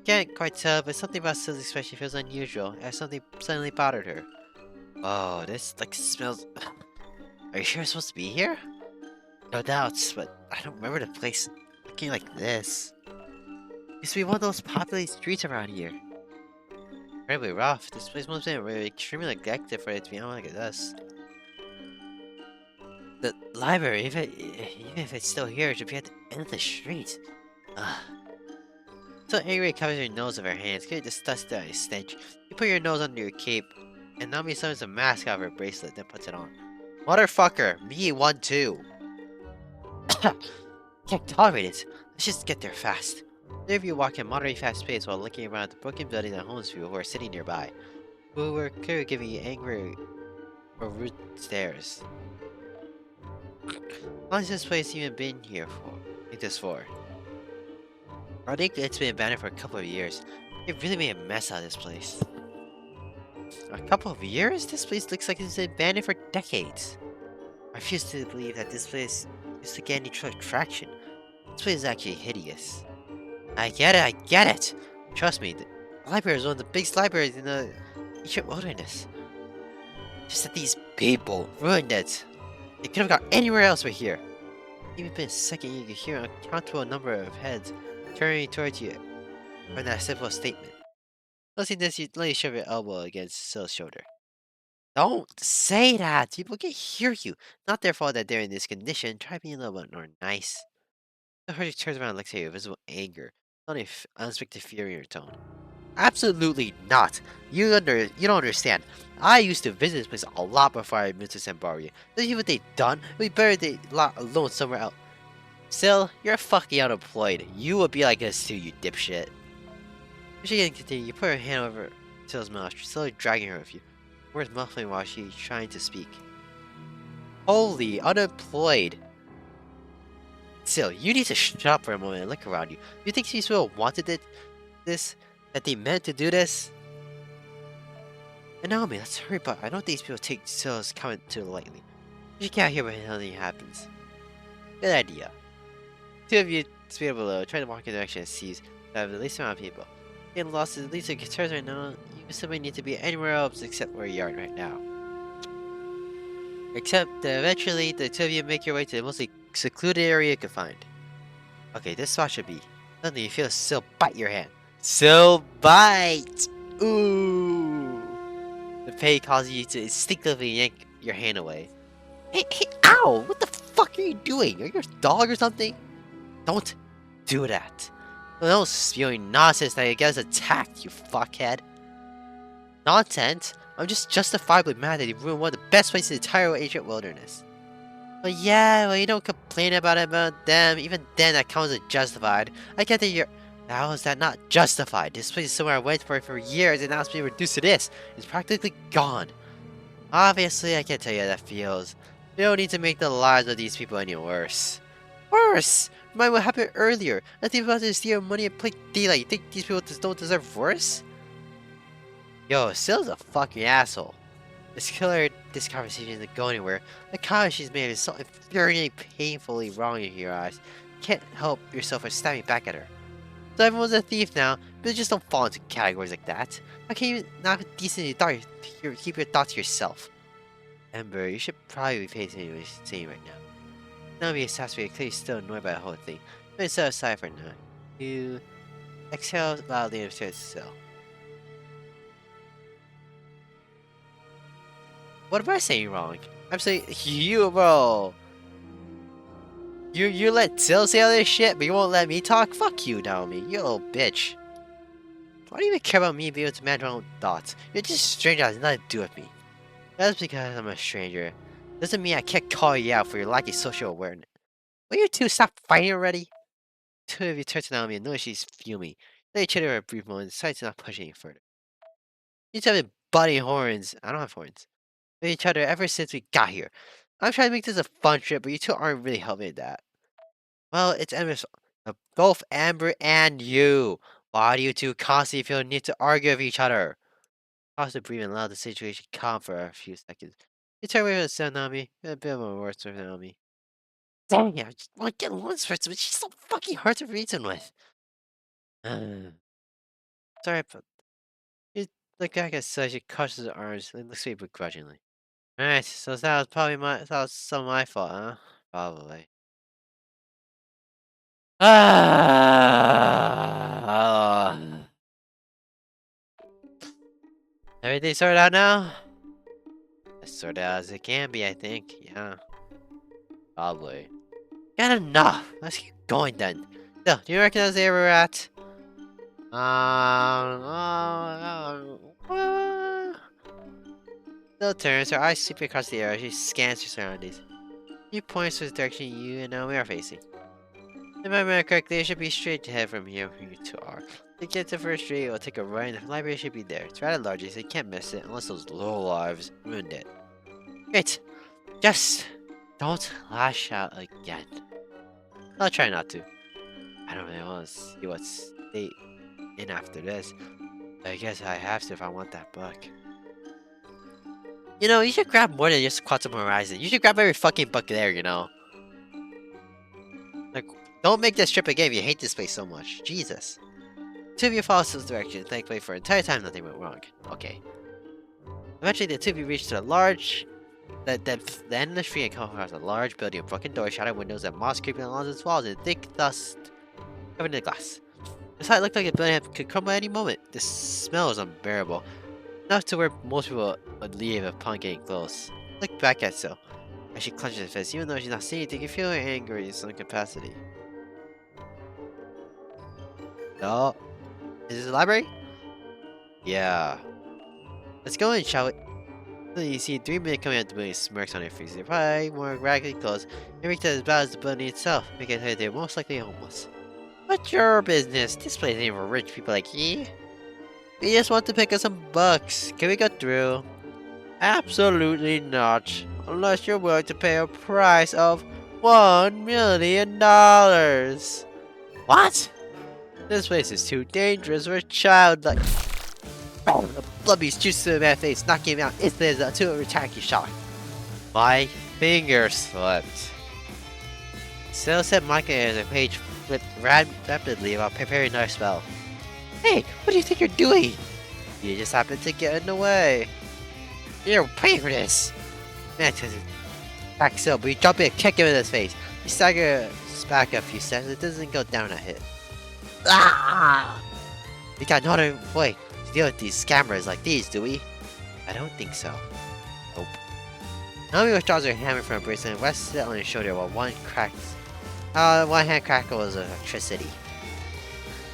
Can't quite tell, but something about Syl's expression feels unusual, as something suddenly bothered her. Oh, this smells. Are you sure I'm supposed to be here? No doubts, but I don't remember the place looking like this. It used to be one of those populated streets around here. Incredibly rough. This place must have been really extremely neglected for it to be on like this. The library, even if it's still here, it should be at the end of the street. Ugh. So angry it covers your nose with her hands, getting disgusted at his stench. You put your nose under your cape, and Nami summons a mask out of her bracelet, then puts it on. Motherfucker, me one too. Can't tolerate it. Let's just get there fast. Three of you walk at moderately fast pace while looking around the broken buildings and homeless people who are sitting nearby, who were clearly giving you angry or rude stares. How long has this place even been here for? I think it's been abandoned for a couple of years. They really made a mess out of this place. A couple of years? This place looks like it's been abandoned for decades. I refuse to believe that this place used to get any true attraction. This place is actually hideous. I get it! Trust me, the library is one of the biggest libraries in the ancient wilderness. Just that these people ruined it. They could have gone anywhere else but here. Even in a second, you could hear an uncountable number of heads turning towards you from that simple statement. Noticing this, you lightly shove your elbow against Syl's shoulder. Don't say that! People can hear you. Not their fault that they're in this condition. Try being a little bit more nice. The Hershey turns around and looks at you with visible anger, not an unexpected fury in her tone. Absolutely not. You don't understand. I used to visit this place a lot before I moved to Sambaria. See what they've done? We better they lot alone somewhere else. Syl, you're fucking unemployed. You would be like this too, you dipshit. She didn't continue. You put her hand over Syl's mouth, slowly dragging her with you. Words muffling while she's trying to speak. Holy, unemployed. Syl, you need to shut up for a moment and look around you. You think these people wanted this? That they meant to do this? And Naomi, let's hurry up. I don't think these people take Syl's comment too lightly. You can't hear what anything happens. Good idea. Two of you speed up below, trying to walk in the direction it sees that have the least amount of people. Getting lost is the least of concerns right now. You simply need to be anywhere else except where you are right now. Except that eventually the two of you make your way to the most secluded area you can find. Okay, this spot should be. Suddenly you feel Syl bite your hand. Sylbyte! Ooh! The pain causes you to instinctively yank your hand away. Hey, ow! What the fuck are you doing? Are you a dog or something? Don't do that. Don't spewing nonsense that you get attacked, you fuckhead. Nonsense? I'm just justifiably mad that you ruined one of the best places in the entire ancient wilderness. But yeah, well, you don't complain about them. Even then, that counts as justified. I get that you're... How is that not justified? This place is somewhere I went for years and now it's being reduced to this. It's practically gone. Obviously, I can't tell you how that feels. You don't need to make the lives of these people any worse. Worse? Remind what happened earlier. Nothing about to steal money and play daylight. You think these people just don't deserve worse? Yo, Syl's a fucking asshole. This conversation isn't going anywhere. The comment she's made is so infuriating, painfully wrong in your eyes. You can't help yourself from stabbing back at her. So everyone's a thief now, but just don't fall into categories like that. How can you not decently keep your thoughts to yourself? Ember, you should probably be paying attention to what you're saying right now. Now be exasperated, clearly still annoyed by the whole thing. But set aside for now. You exhale loudly and stare at the cell. What am I saying wrong? I'm saying you, bro. You let Zill say all this shit, but you won't let me talk? Fuck you, Naomi. You little bitch. Why do you even care about me being able to manage my own thoughts? You're just a stranger that has nothing to do with me. That's because I'm a stranger. Doesn't mean I can't call you out for your lack of social awareness. Will you two stop fighting already? Two of you turn to Naomi and notice she's fuming. They each other for a brief moment and decide to not push any further. You two have been butting horns. I don't have horns. With each other ever since we got here. I'm trying to make this a fun trip, but you two aren't really helping with that. Well, it's Amber's both Amber and you. Why do you two constantly feel the need to argue with each other? Pause to breathe and allow the situation calm for a few seconds. You turn away from the sound on me. A bit more words on me. Dang it, I just want to get along with her, but she's so fucking hard to reason with. Sorry, but you look back at Such, she crushes her arms and looks at me begrudgingly. Alright, so that was some of my fault, huh? Probably. Ah! Everything sorted out now? As sorted out as it can be, I think. Yeah. Probably. Got enough! Let's keep going then. So, do you recognize the area we're at? Still turns, her eyes sweep across the area. She scans her surroundings. She points to the direction you and Naomi are facing. If I remember correctly, it should be straight ahead from here where you two are. To get to First Street, we'll take a right, and the library should be there. It's rather large, so you can't miss it unless those low lives ruined it. Great. Just don't lash out again. I'll try not to. I don't really want to see what's in after this. But I guess I have to if I want that book. You know, you should grab more than just Quantum Horizon. You should grab every fucking book there, you know. Like, don't make this trip again if you hate this place so much. Jesus. Two of you follow this direction. Thankfully, for an entire time, nothing went wrong. Okay. Eventually, the two of you reached a large... the end of the street and come across a large building with broken doors, shattered windows, and moss creeping along its walls, and thick dust covered in glass. This site looked like the building could crumble at any moment. The smell was unbearable. Enough to where most people would leave upon getting close. Look back at Sil. As she clenches her fist, even though she's not seeing anything, you feel her anger in some capacity. No. Is this a library? Yeah. Let's go in, shall we? Then you see 3 men coming out the building, smirks on their faces. They're probably more raggedy clothes, and reach as bad as the building itself, making it they're most likely homeless. What's your business? This place ain't for rich people like you. We just want to pick up some books. Can we go through? Absolutely not. Unless you're willing to pay a price of $1 million. What? This place is too dangerous for a child like... The blood juice to my face, knocking him out instantly as a attack shot. My finger slipped. Still said Micah as a page flipped rapidly while preparing another spell. Hey, what do you think you're doing? You just happened to get in the way. You're paying for this. Man, back still, but you jump in and kick him in his face. You stagger back a few steps, it doesn't go down a hit. Ah! We got another way to deal with these scammers like these, do we? I don't think so. Nope. Naomi withdraws her hammer from her bracelet and rests it on her shoulder while one hand crackles electricity.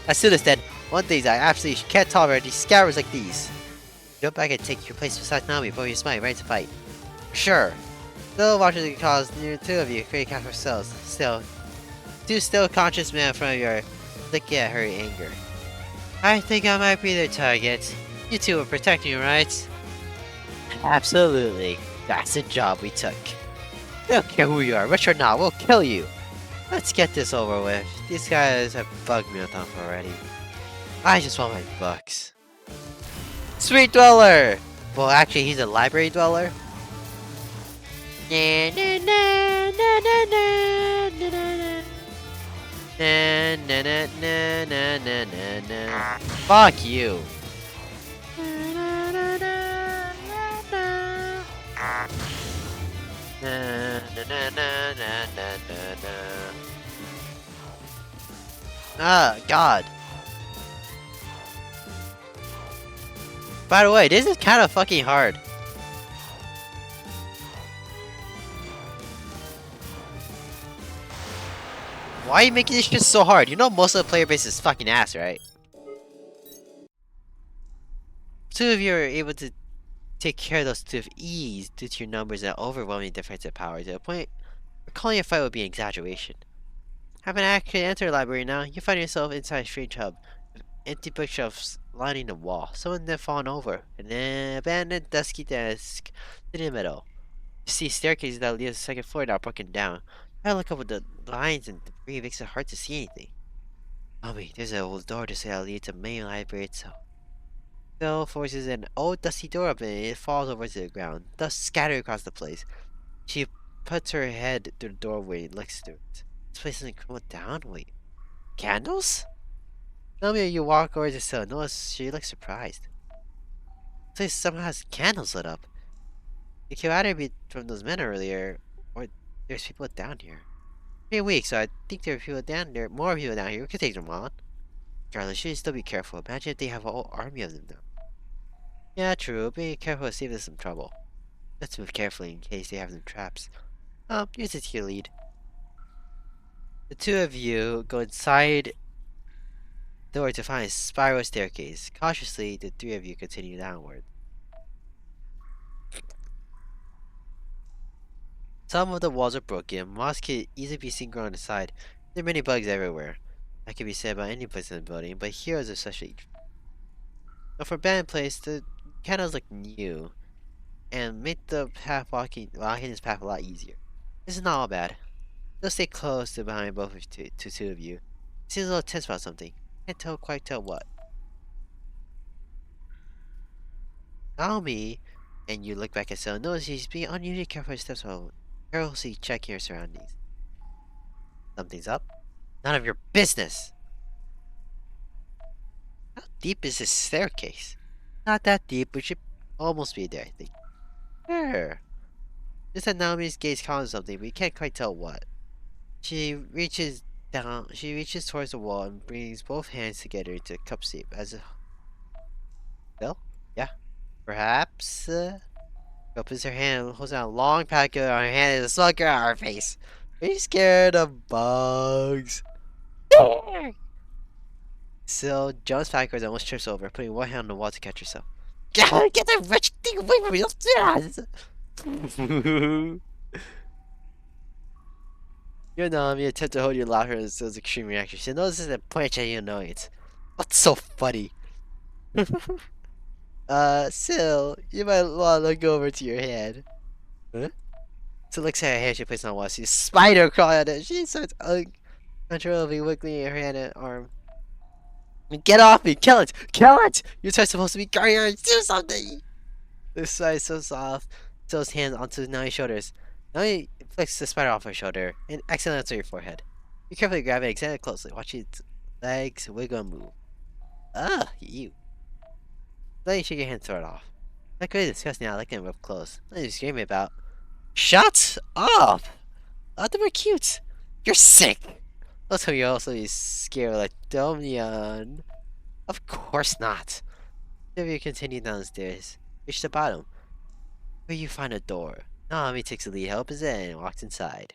As soon as then, one thing I absolutely can't tolerate these scammers like these. Jump back and take your place beside Naomi before you smite ready to fight. Sure. Still watching the cause near 2 of you create counter cells. Still, 2 still conscious men in front of you looking at her in anger. I think I might be their target. You 2 were protecting me, right? Absolutely. That's the job we took. We don't care who you are, rich or not, we'll kill you. Let's get this over with. These guys have bugged me enough already. I just want my bucks. Sweet Dweller! Well, actually, he's a library dweller. Na na na na na na na na na na na na na na na. Fuck you. Na, na, na, na, na, na, na, na. Ah, God. By the way, this is kind of fucking hard. Why are you making this shit so hard? You know most of the player base is fucking ass, right? Two of you are able to take care of those two with ease due to your numbers and overwhelming defensive power to the point where calling a fight would be an exaggeration. Having actually entered a library now, you find yourself inside a strange hub with empty bookshelves lining the wall. Some of them fallen over, and an abandoned dusky desk in the middle. You see staircases that lead to the second floor now broken down. I look up at the lines and debris, it makes it hard to see anything. Oh me, there's an old door to say that leads to the main library itself. Phil forces an old dusty door open and it falls over to the ground, dust scattered across the place. She puts her head through the doorway and looks through it. This place isn't cooled down. Wait, candles? Tell me you walk over to Phil. Notice she looks surprised. This place somehow has candles lit up. It could either be from those men earlier, or there's people down here. 3 weeks, so I think there are people down there. More people down here. We could take them on. Regardless, you should still be careful. Imagine if they have a whole army of them now. Yeah, true. Be careful to save us some trouble. Let's move carefully in case they have some traps. Use it to your lead. The two of you go inside the door to find a spiral staircase. Cautiously, the three of you continue downward. Some of the walls are broken. Moss can easily be seen growing on the side. There are many bugs everywhere. That can be said about any place in the building, but here is especially true. But for a bad place, the candles look new and make the walking his path a lot easier. This is not all bad. They'll stay close to behind both of two of you. Seems a little tense about something. Can't quite tell what. Naomi, and you look back at Sel, notice he's being unusually careful with steps while carelessly checking your surroundings. Something's up? None of your business! How deep is this staircase? Not that deep, we should almost be there, I think. Sure. Just that Naomi's gaze calls something, but you can't quite tell what. She reaches towards the wall and brings both hands together into cup shape as a... Well, yeah. Perhaps, opens her hand and holds out a long packet on her hand and a smug girl on her face. Are you scared of bugs? Sil jumps backwards and almost trips over, putting one hand on the wall to catch herself. Get that wretched thing away from me upstairs! You know, you attempt to hold your laughter and Sil's extreme reaction. She notices and points at you annoyance. What's so funny? Sil, you might want to look over to your hand. Huh? Sil looks at her hand she places on the wall. Sees spider crawling at it. She starts uncontrollably wiggling her hand and arm. Get off me! Kill it! Kill it! You're supposed to be guarding her. Do something! The spider is so soft. Sil's hand onto Nami's shoulders. Nami flicks the spider off her shoulder and accidentally onto your forehead. You carefully grab it and examine it closely, watch its legs wiggle and move. Ugh, you. Then you shake your hand and throw it off. That could be disgusting now, like them up close. Nothing to scream about. Shut up! I thought they were cute. You're sick! Let's hope you'll also be scared like Domian. Of course not. Then you continue down the stairs. Reach the bottom, where you find a door. Naomi takes the lead, helps it in, and walks inside.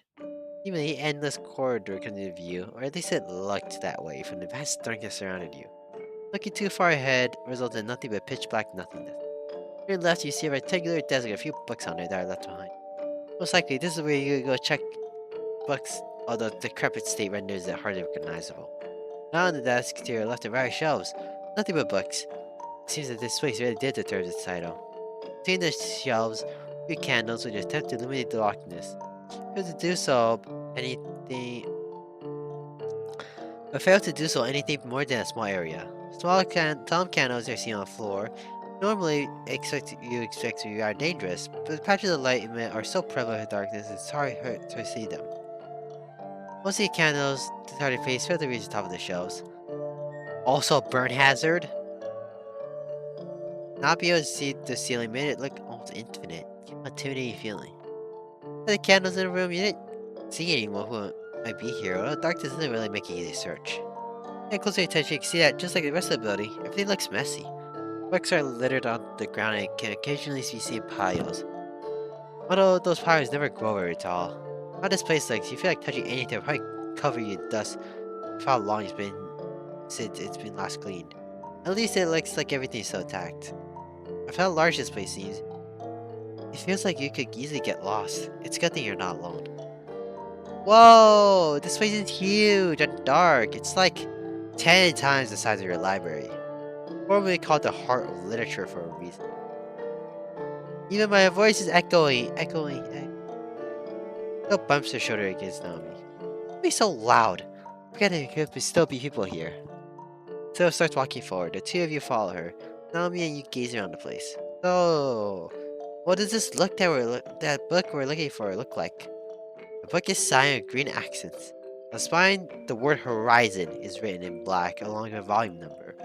Even the endless corridor comes into view, or at least it looked that way from the vast darkness surrounding you. Looking too far ahead results in nothing but pitch black nothingness. To your left, you see a rectangular desk with a few books on it that are left behind. Most likely, this is where you go check books, although the decrepit state renders it hardly recognizable. Now on the desk, to your left are various shelves, nothing but books. It seems that this place really did deserve its title. Between the shelves, few candles which attempt to illuminate the darkness. Fail to do so anything, anything more than a small area. Some candles are seen on the floor. Normally, you expect to be dangerous, but the patches of light emit are so prevalent in darkness it's hard to see them. Most of the candles, the target face, fail to reach the top of the shelves. Also, a burn hazard. Not be able to see the ceiling made it look almost infinite. Intimidating feeling. The candles in the room, you didn't see anyone who might be here, although darkness doesn't really make it easy to search. And closer attention, you can see that just like the rest of the building, everything looks messy. Books are littered on the ground and can occasionally be seen piles. Although those piles never grow very tall. How this place looks, you feel like touching anything will probably cover you in dust for how long it's been since it's been last cleaned. At least it looks like everything's so intact. For how large this place seems, it feels like you could easily get lost. It's a good thing you're not alone. Whoa! This place is huge and dark. It's like 10 times the size of your library. Formerly called the heart of literature for a reason. Even my voice is echoing. No bumps her shoulder against Naomi. Don't be so loud. Forgetting there could still be people here. So starts walking forward. The two of you follow her. Naomi and you gaze around the place. So, what does this book we're looking for look like? The book is signed with green accents. On the spine, the word Horizon is written in black along with a volume number.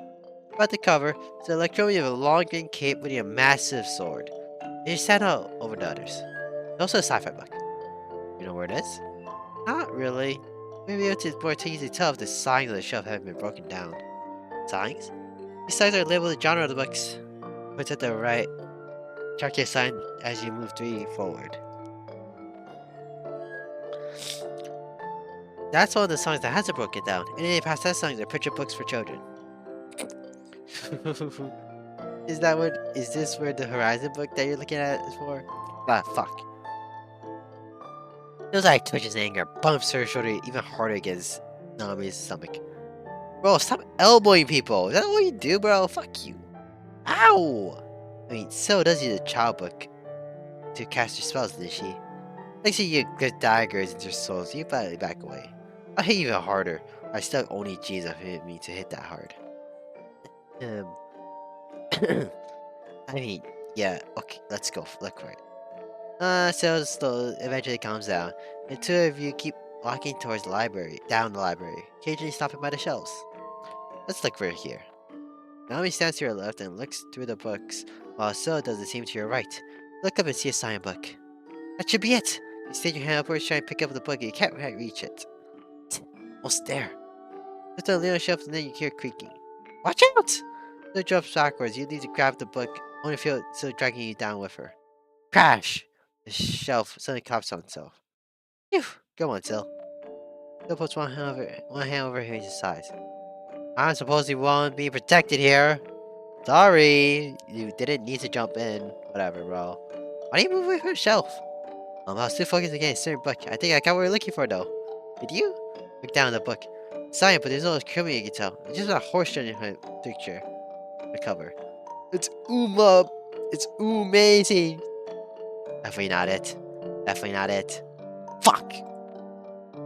About the cover, it's an electron with a long green cape with a massive sword. It stand out over the others. It's also a sci-fi book. You know where it is? Not really. Maybe it's more easy to tell if the signs on the shelf haven't been broken down. Signs? These signs are labeled the genre of the books. Put at the right. Check your sign as you move 3 forward. That's one of the songs that hasn't broken down. Any past that songs are picture books for children. Is this where the Horizon book that you're looking at is for? Ah, fuck. Feels like twitches anger, bumps her shoulder even harder against Nami's stomach. Bro, stop elbowing people! Is that what you do, bro? Fuck you. Ow! I mean, so does use a child book to cast your spells, does she? Like see you get daggers into your souls, you better back away. I'll hit you even harder. I still only G's have hit me to hit that hard. I mean, yeah, okay, let's go, look for it. So slow eventually calms down. The two of you keep walking towards the library, down the library, occasionally stopping by the shelves. Let's look for it here. Naomi stands to your left and looks through the books, while Syl does the same to your right. Look up and see a signed book. That should be it! You stick your hand upwards, try and pick up the book, and you can't quite reach it. Almost there. Lift the lid on the shelf and then you hear creaking. Watch out! Syl jumps backwards, you need to grab the book, only feel Syl dragging you down with her. Crash! The shelf suddenly collapses on itself. Phew! Go on, Syl. Syl puts one hand over his side. I'm supposed to be one being protected here. Sorry, you didn't need to jump in. Whatever, bro. Why do you move away from the shelf? I was too focused again, certain book. I think I got what we're looking for, though. Did you? Look down at the book. Silent, but there's no criminal you can tell. It's just a horse in her picture. The cover. It's It's amazing. Definitely not it. Definitely not it. Fuck!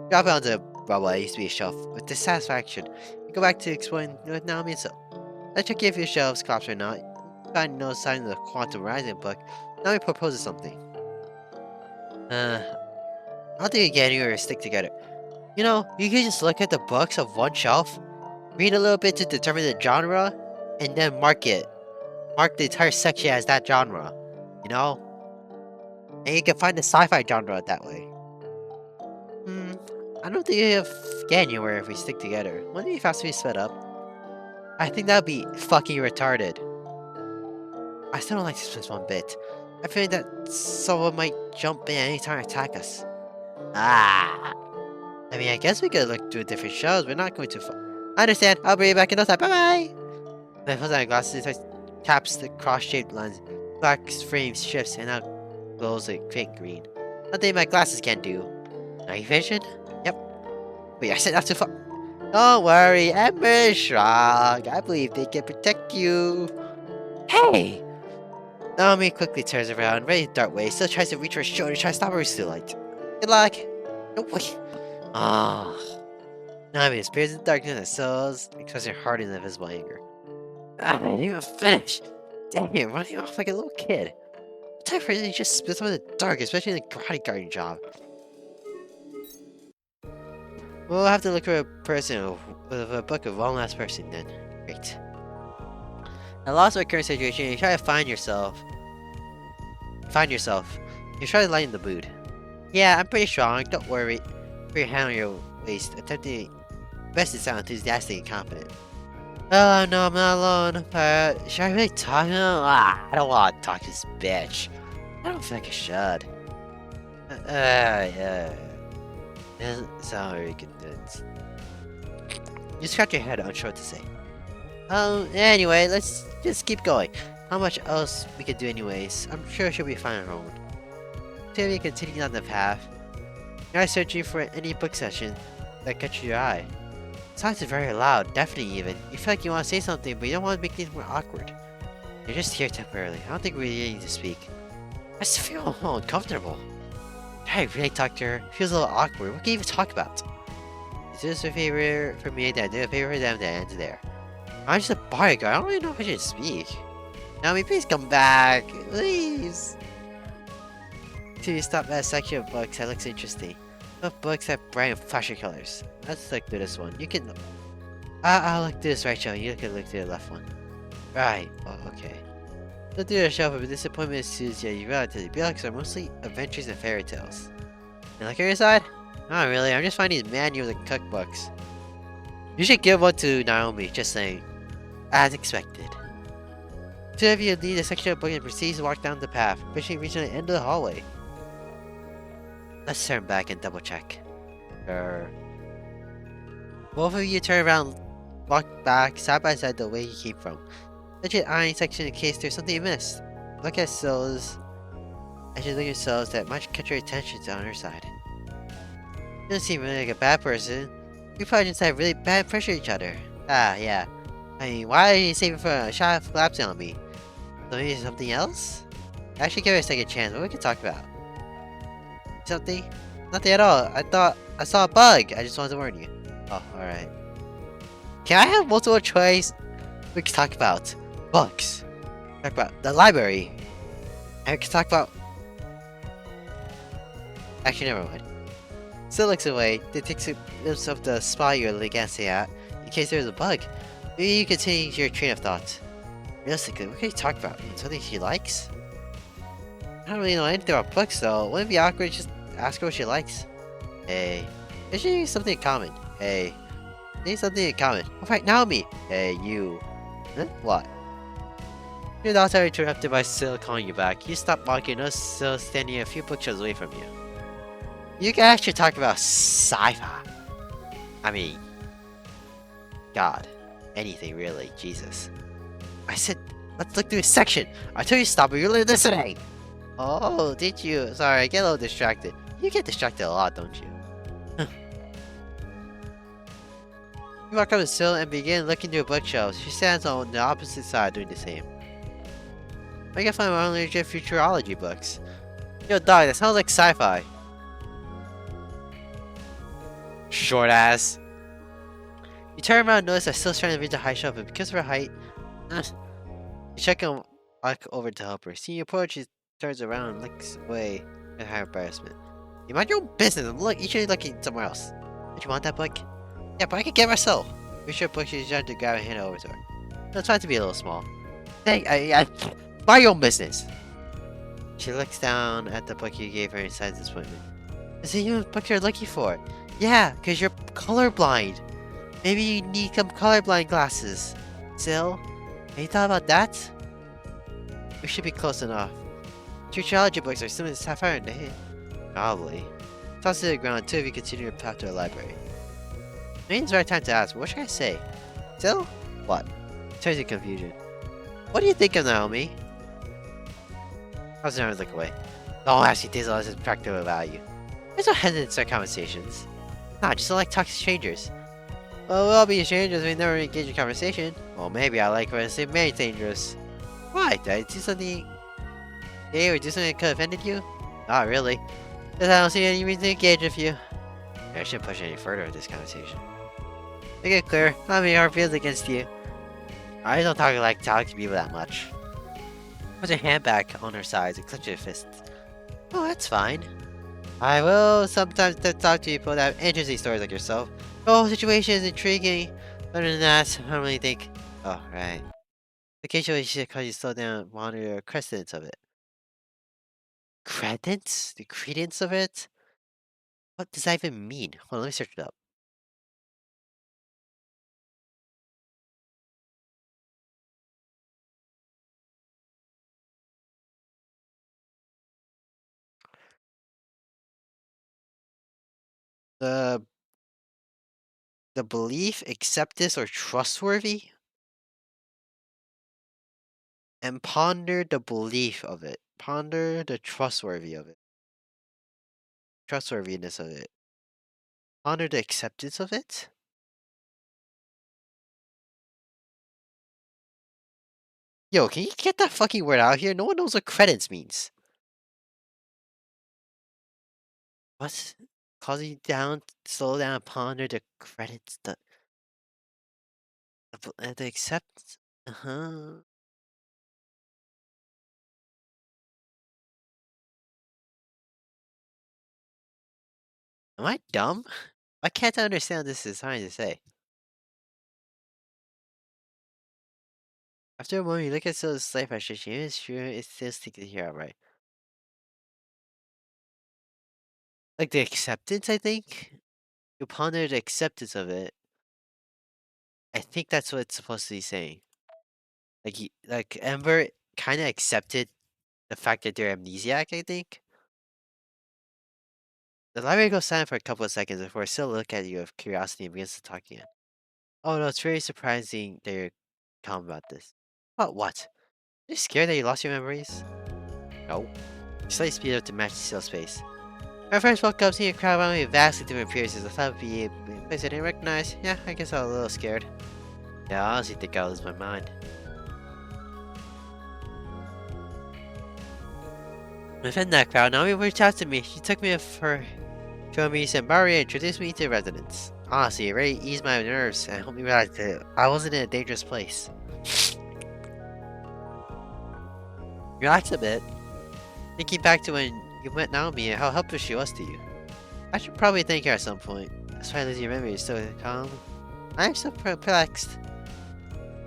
Drop it onto the rubble that used to be a shelf with dissatisfaction. You go back to explain with Naomi and so. Let's check if your shelves collapse or not. You find no sign of the Quantum Rising book. Naomi proposes something. I don't think we get anywhere to stick together. You know, you can just look at the books of one shelf, read a little bit to determine the genre, and then mark it. Mark the entire section as that genre. You know? And you can find the sci-fi genre that way. I don't think we get anywhere if we stick together. Wouldn't it be faster if we split up? I think that would be fucking retarded. I still don't like this place one bit. I feel that someone might jump in anytime and attack us. I mean, I guess we could look through different shows. We're not going too far. I understand. I'll bring you back in no time. Bye-bye! Then puts on my glasses, taps the cross-shaped lens. Black frame shifts and now glows a faint green. Nothing my glasses can't do. Night vision? Yep. Wait, I said not too far. Don't worry, Ember Shrug. I believe they can protect you. Hey! Naomi quickly turns around, ready to dart away. Still tries to reach for her shoulder, tries to stop her with Sylbyte. Good luck. No, wait. Naomi disappears in the darkness and Syl's expressing heart in invisible anger. I didn't even finish. Dang it, running off like a little kid. What type of person just spits up in the dark, especially in the karate guarding job? We'll have to look for a person with a book of one last person then. Great. At loss of a current situation, you try to find yourself. You try to lighten the mood. Yeah, I'm pretty strong. Don't worry. Put your hand on your waist. Attempting best to sound enthusiastic and confident. Oh no, I'm not alone. Should I really talk to him? I don't want to talk to this bitch. I don't feel like I should. Yeah. Doesn't sound very convinced. You scratch your head, unsure what to say. Anyway, let's just keep going. How much else we could do anyways? I'm sure she'll be fine on her own. So we continue on the path. You're searching for any book session that catches your eye. Sounds very loud, deafening even. You feel like you want to say something, but you don't want to make things more awkward. You're just here temporarily. I don't think we really need to speak. I just feel a little uncomfortable. Did I really talk to her? It feels a little awkward. What can you even talk about? Is this a favor for me to do a favor for them to end there? I'm just a bodyguard. I don't really know if I should speak. Naomi, please come back. Please. Till you stop at a section of books that looks interesting. Both books have bright and flashy colors. Let's look through this one. You can... I'll look through this right shelf. You can look through the left one. Right. Oh, okay. Look through the shelf. If disappointment ensues, you realize that the books are mostly adventures and fairy tales. You look at your side? Not really. I'm just finding these manuals and cookbooks. You should give one to Naomi. Just saying. As expected. Two of you lead a section of book and proceed to walk down the path, eventually reaching the end of the hallway. Let's turn back and double check. Both of you turn around, walk back side by side the way you came from. Look at the eyeing section in case there's something you missed. Look at Syl's. As you look at Syl's, that might catch your attention on her side. You don't seem really like a bad person. You probably just have really bad pressure each other. Ah, yeah. I mean, why are you saving for a shot of collapsing on me? So maybe something else? I should give her a second chance. What we can talk about? Something? Nothing at all. I thought I saw a bug. I just wanted to warn you. Oh, alright. Can I have multiple choice? We can talk about bugs. Talk about the library. And we can talk about... Actually, never mind. Still looks away. Then takes himself the spot you're glancing at, in case there's a bug. Maybe you continue your train of thought. Realistically, what can you talk about? Something she likes? I don't really know anything about books though. Wouldn't it be awkward to just ask her what she likes? Hey. Is she something in common? Hey. Need something in common. Alright, Naomi! Hey, you. Huh? What? Your thoughts are interrupted by Syl calling you back. You stop walking, notice Syl standing a few bookshelves away from you. You can actually talk about sci-fi. I mean... God. Anything really. Jesus. I said, let's look through a section. I told you to stop, but you're listening. Oh, did you? Sorry, I get a little distracted. You get distracted a lot, don't you? You walk up to Syl and begin looking through bookshelves. She stands on the opposite side doing the same. I can find my own legit futurology books. Yo, dog, that sounds like sci-fi. Short ass. You turn around and notice that Syl's trying to reach the high shelf, but because of her height, you check and walk over to help her. Seeing you approach, she turns around and looks away in her embarrassment. You mind your own business. I'm usually looking somewhere else. Don't you want that book? Yeah, but I can get myself. Reach her book, she's trying to grab and hand it over to her. It's trying to be a little small. Hey, mind your own business. She looks down at the book you gave her and signs disappointment. Is it you book you're looking for? Yeah, because you're colorblind. Maybe you need some colorblind glasses. Syl, have you thought about that? We should be close enough. Futurology books are similar to Sapphire and Day. Probably. Toss it to the ground, two of you continue your path to the library. Maybe it's the right time to ask, what should I say? Syl? What? Turns in confusion. What do you think of Naomi? I was never look away. Don't ask you things unless it's practical value. There's no hesitant to start conversations. Nah, just don't like talking to strangers. Well, we'll all be strangers if we never engage in conversation. Well, maybe I like when it's very dangerous. Why? Did I do something gay or do something that could have offended you? Not really. Because I don't see any reason to engage with you. I shouldn't push any further with this conversation. Make it clear, not many hard feelings against you. I don't talk to people that much. Put her hand back on her sides and clench her fists. Oh, that's fine. I will sometimes talk to people that have interesting stories like yourself. The whole situation is intriguing. Other than that, I don't really think... Oh, right. Occasionally, you should cause you slow down and monitor the credence of it. Credence? The credence of it? What does that even mean? Hold on, let me search it up. The the belief, acceptance, or trustworthy, and ponder the belief of it. Ponder the trustworthy of it. Trustworthiness of it. Ponder the acceptance of it. Yo, can you get that fucking word out here? No one knows what credits means. What? Cause you down, slow down, ponder the credits, the acceptance. Uh huh. Am I dumb? Why can't I understand what this is trying to say? After a moment, you look at Syl's slave frustration. It's true, it still sticks to here, alright. Like the acceptance, I think? You ponder the acceptance of it. I think that's what it's supposed to be saying. Like Ember kind of accepted the fact that they're amnesiac, I think. The library goes silent for a couple of seconds before Syl looks at you with curiosity and begins to talk again. Oh no, it's very surprising that you're calm about this. About what? Are you scared that you lost your memories? No. Slightly speed up to match Syl's pace. When I first woke up, seeing a crowd around me with vastly different appearances, I thought it would be a place I didn't recognize. Yeah, I guess I was a little scared. Yeah, I honestly think I'll lose my mind. Within that crowd, Naomi reached out to me. She took me with her, showed me Sembari, and introduced me to residents. Honestly, it really eased my nerves and helped me realize that I wasn't in a dangerous place. Relax a bit. Thinking back to when you met Naomi and how helpful she was to you. I should probably thank her at some point. Despite losing your memory, still calm. I'm so perplexed.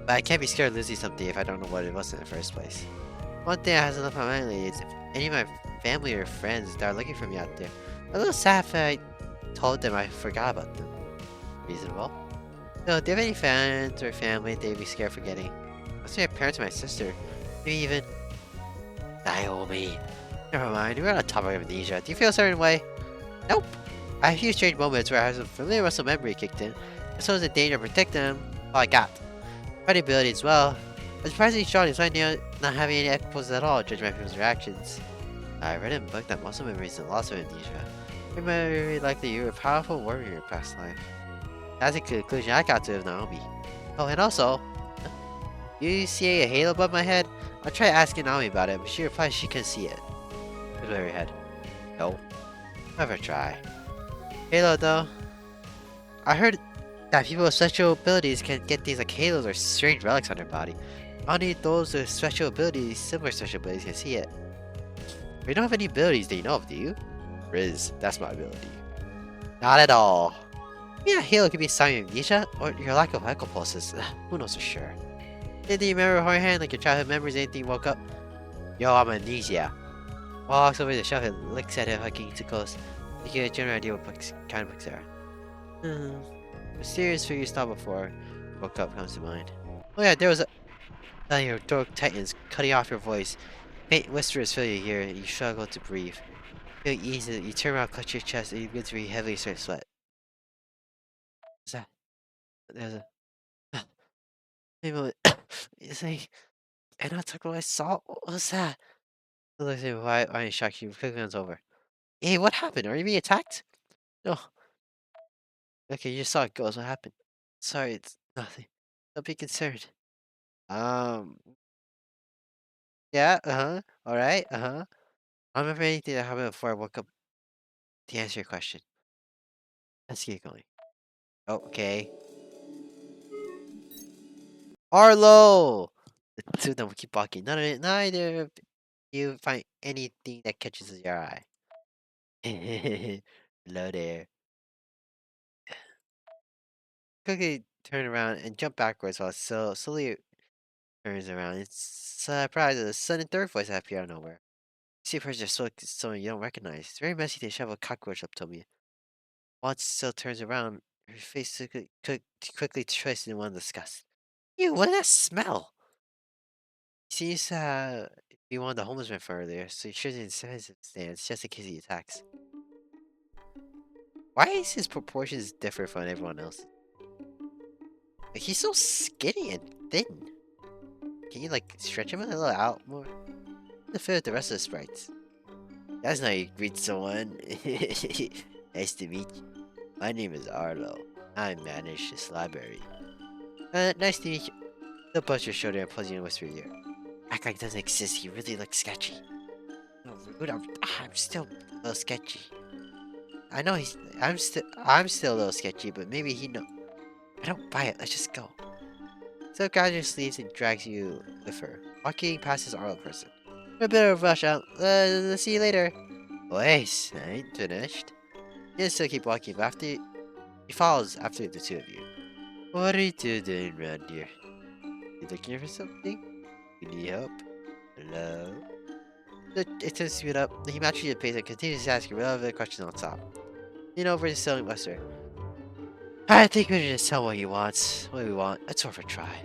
But I can't be scared of losing something if I don't know what it was in the first place. One thing that hasn't left my mind lately is if any of my family or friends start looking for me out there. A little sad if I told them I forgot about them. Reasonable. So, do you have any friends or family they'd be scared of forgetting? Mostly my parents and my sister. Maybe even Naomi. Never mind, we're on a topic of amnesia. Do you feel a certain way? Nope. I have a few strange moments where I have some familiar muscle memory kicked in. If someone's in danger, protect them. All I got. Fighting ability as well. I'm surprisingly strong despite not having any equipoise at all, judging by people's reactions. I read in a book that muscle memory is the loss of amnesia. It might be very likely you were a powerful warrior in your past life. That's the conclusion I got to with Naomi. Oh, and also, you see a halo above my head? I'll try asking Naomi about it, but she replies she can see it. Just over her head. No. Never try. Halo though. I heard that people with special abilities can get things like halos or strange relics on their body. Only those with special abilities, similar special abilities, can see it. We don't have any abilities that you know of, do you? Riz, that's my ability. Not at all. Yeah, halo could be sign of amnesia, or your lack of echo pulses. Who knows for sure. Anything you remember beforehand, like your childhood memories, anything you woke up? Yo, I'm amnesia. Walks over to the shelf and looks at it hugging too close. You get a general idea what books, kind of books there are. Mysterious figure you saw before. Woke up comes to mind. Oh yeah, there was a. Your throat tightens, cutting off your voice. Faint whispers fill your ear, and you struggle to breathe. Feel easy. You turn around, clutch your chest, and you begin to breathe heavily, start to sweat. What's that? There's a. Maybe it's like. And I took what I saw. What was that? Looks like why are you shocked? You quickly runs over. Hey, what happened? Are you being attacked? No. Okay, you just saw it goes. What happened? Sorry, it's nothing. Don't be concerned. Um. Yeah. Uh huh. All right. Uh huh. I don't remember anything that happened before I woke up to answer your question. Let's keep going. Oh, okay. Arlo! The two of them will keep walking. Neither of you find anything that catches your eye. Hello there. Quickly turn around and jump backwards while slowly turns around. It's surprised at a sudden third voice appear out of nowhere. You see a person just someone you don't recognize. It's very messy to shove a cockroach up to me. Once Syl turns around, her face quickly twists in one disgust. Ew, what is that smell? He seems to be one of the homeless men from earlier, so he shouldn't stance just in case he attacks. Why is his proportions different from everyone else? Like, he's so skinny and thin. Can you like stretch him a little out more? To fit with the rest of the sprites. That's not how you greet someone. Nice to meet you. My name is Arlo. I manage this library. Nice to meet you. He'll buzz your shoulder and pulls you in whisper your ear. Act like it doesn't exist. He really looks sketchy. No, rude. I'm still a little sketchy. I know I'm still a little sketchy, but maybe he know. I don't buy it. Let's just go. So grabs your sleeves and drags you with her, walking past his Arlo person. A bit of a rush out. See you later. Wait, I ain't finished. You still keep walking, but after he follows after the two of you. What are you two doing around here? You looking for something? You need help? Hello? It turns to speed up. He matches your pace and continues to ask you relevant questions on top. Lean over to selling Buster. I think we should just tell what you want. What we want. Let's worth a try.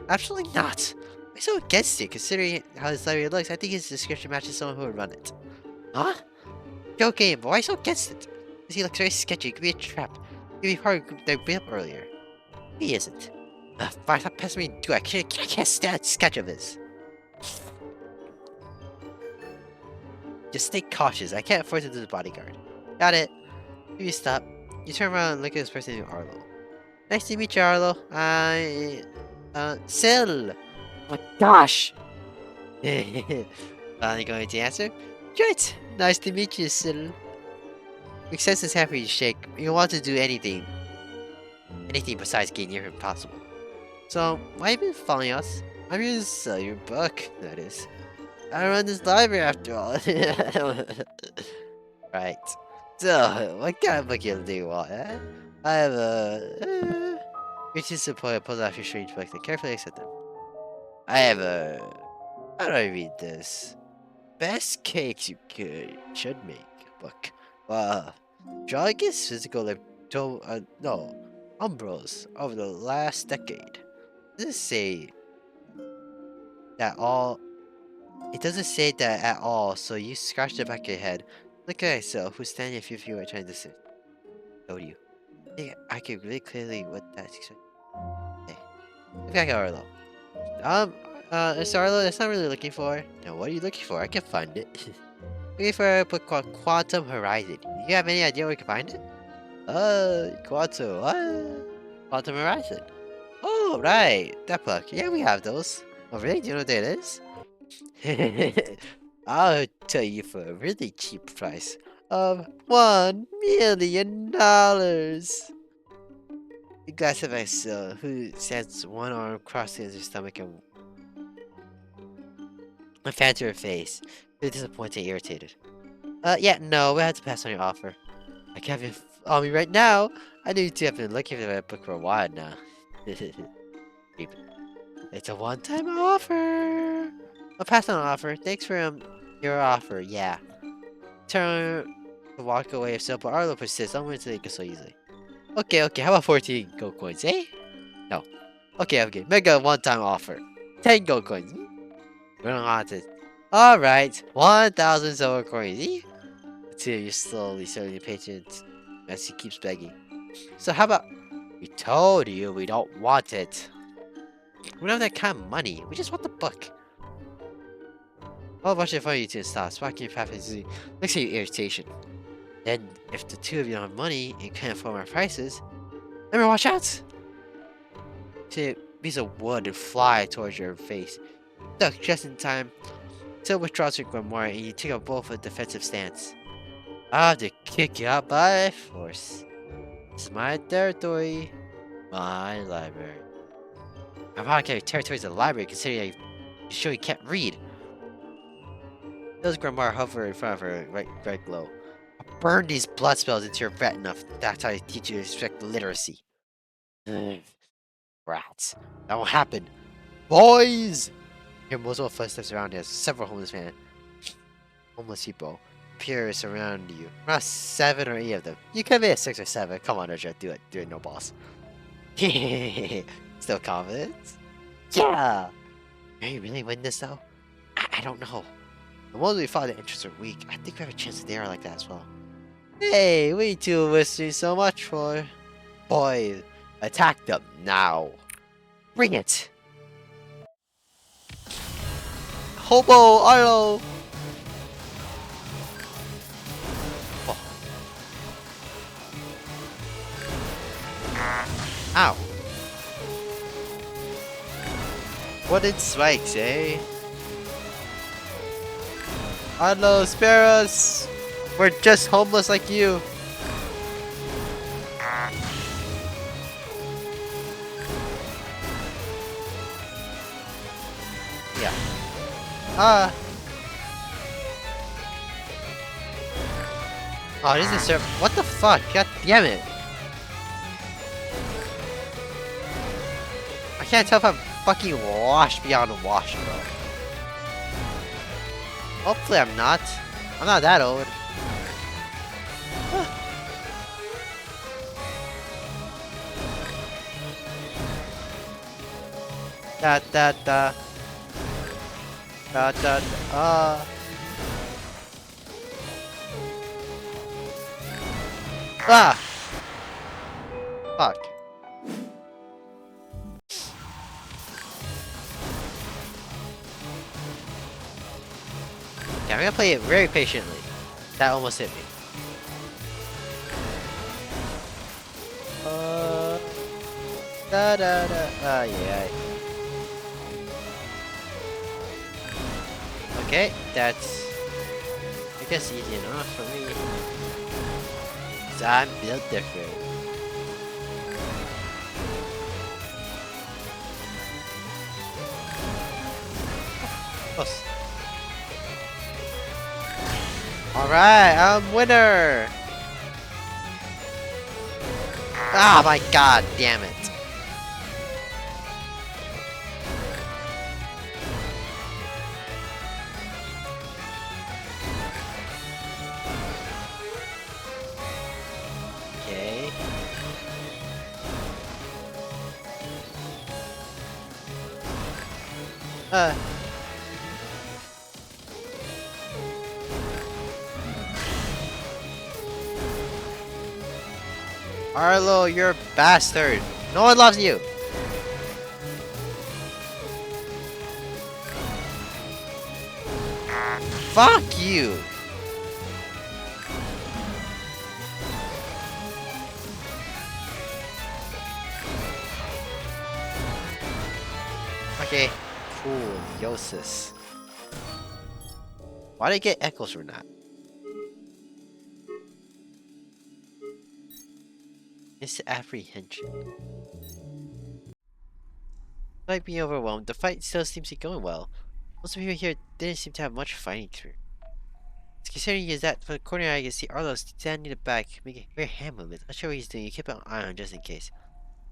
Absolutely not. I'm so against it, considering how this library looks. I think his description matches someone who would run it. Huh? Joking, but why so against it? Because he looks very sketchy. It could be a trap. It could be hard to be up earlier. He isn't. Fine, stop pestering me. Dude, I can't stand sketch of his. Just stay cautious. I can't afford to do the bodyguard. Got it. You stop. You turn around and look at this person named Arlo. Nice to meet you, Arlo. Syl. Oh my gosh. Finally going to answer? Great. Nice to meet you, Syl. Makes sense is happy to shake. You want to do anything besides get near him possible. So, why have you been following us? I'm here to sell your book, that is. I run this library after all. Right. So, what kind of book do you want, eh? I have a... Reaches the point and pulls out your strange book and carefully accept them. I have a... How do I read this? Best cakes you should make book. Strongest physical umbros over the last decade. It doesn't say that all. It doesn't say that at all, so you scratch the back of your head. Look at yourself, who's standing a few feet away trying to sit. Showed you. I can really clearly what that's expecting. Hey, look back at Arlo. It's Arlo that's not really looking for. Now, what are you looking for? I can find it. Looking for a book called Quantum Horizon. Do you have any idea where we can find it? Quantum, what? Quantum Horizon. Oh, right. That book. Yeah, we have those. Oh, really? Do you know what that is? I'll tell you for a really cheap price of $1 million. You glass of ice, who stands one arm crossed against her stomach and a fan to her face. Really disappointed and irritated. Yeah, no, we had to pass on your offer. I can't have you on me right now. I knew you two have been looking for that book for a while now. It's a one-time offer. I'll pass on the offer. Thanks for your offer. Yeah. Turn to walk away if so, but Arlo persists. I'm going to take it so easily. Okay. How about 14 gold coins, eh? No. Okay. Mega one-time offer. 10 gold coins. We don't want it. Alright. 1,000 silver coins, eh? You're slowly starting to patient as he keeps begging. So how about... We told you we don't want it. We don't have that kind of money. We just want the book. I'll watch it for you two stops. Walking your path is looks at your irritation. Then, if the two of you don't have money and can't afford our prices, never watch out! To piece of wood and fly towards your face. Duck just in time. Till withdraws your grimoire and you take a both a defensive stance. I'll have to kick you out by force. It's my territory. My library. I'm not carry territories of the library considering you sure you can't read. Those grimoire hover in front of her right glow. I'll burn these blood spells into your retina. That's how I teach you to respect literacy. Rats. That won't happen. Boys! Hear multiple footsteps around you as several homeless people appears around you. Around 7 or 8 of them. You could be a 6 or 7. Come on, Urja, do it. Do it, no boss. Still confident? Yeah! Can you really win this, though? I don't know. The ones we fought the interests are weak. I think we have a chance that they are like that as well. Hey, we two listening so much for. Boy, attack them now. Bring it! Hobo Arlo! Oh. Ow. Wooden spikes, eh? Arlo, spare us! We're just homeless like you. Yeah. Ah. Oh, this is serve. What the fuck? God damn it. I can't tell if I'm fucking washed beyond wash, bro. Hopefully I'm not. I'm not that old. Da da da. Da da da. Ah! Fuck. Okay, I'm gonna play it very patiently. That almost hit me. Da da da. Ah, yeah. Okay, that's I guess easy enough for me. 'Cause I'm built different. Close. Alright, I'm winner! Ah, my god, damn it. Okay. Arlo, you're a bastard. No one loves you. Fuck you. Okay. Cool. Yosis. Why did I get echoes from that? It's apprehension. Despite being overwhelmed, the fight still seems to be going well. Most of you here didn't seem to have much fighting experience. Considering is that from the corner I can see Arlo standing in the back, making weird hand movements. Not sure what he's doing, you keep an eye on just in case.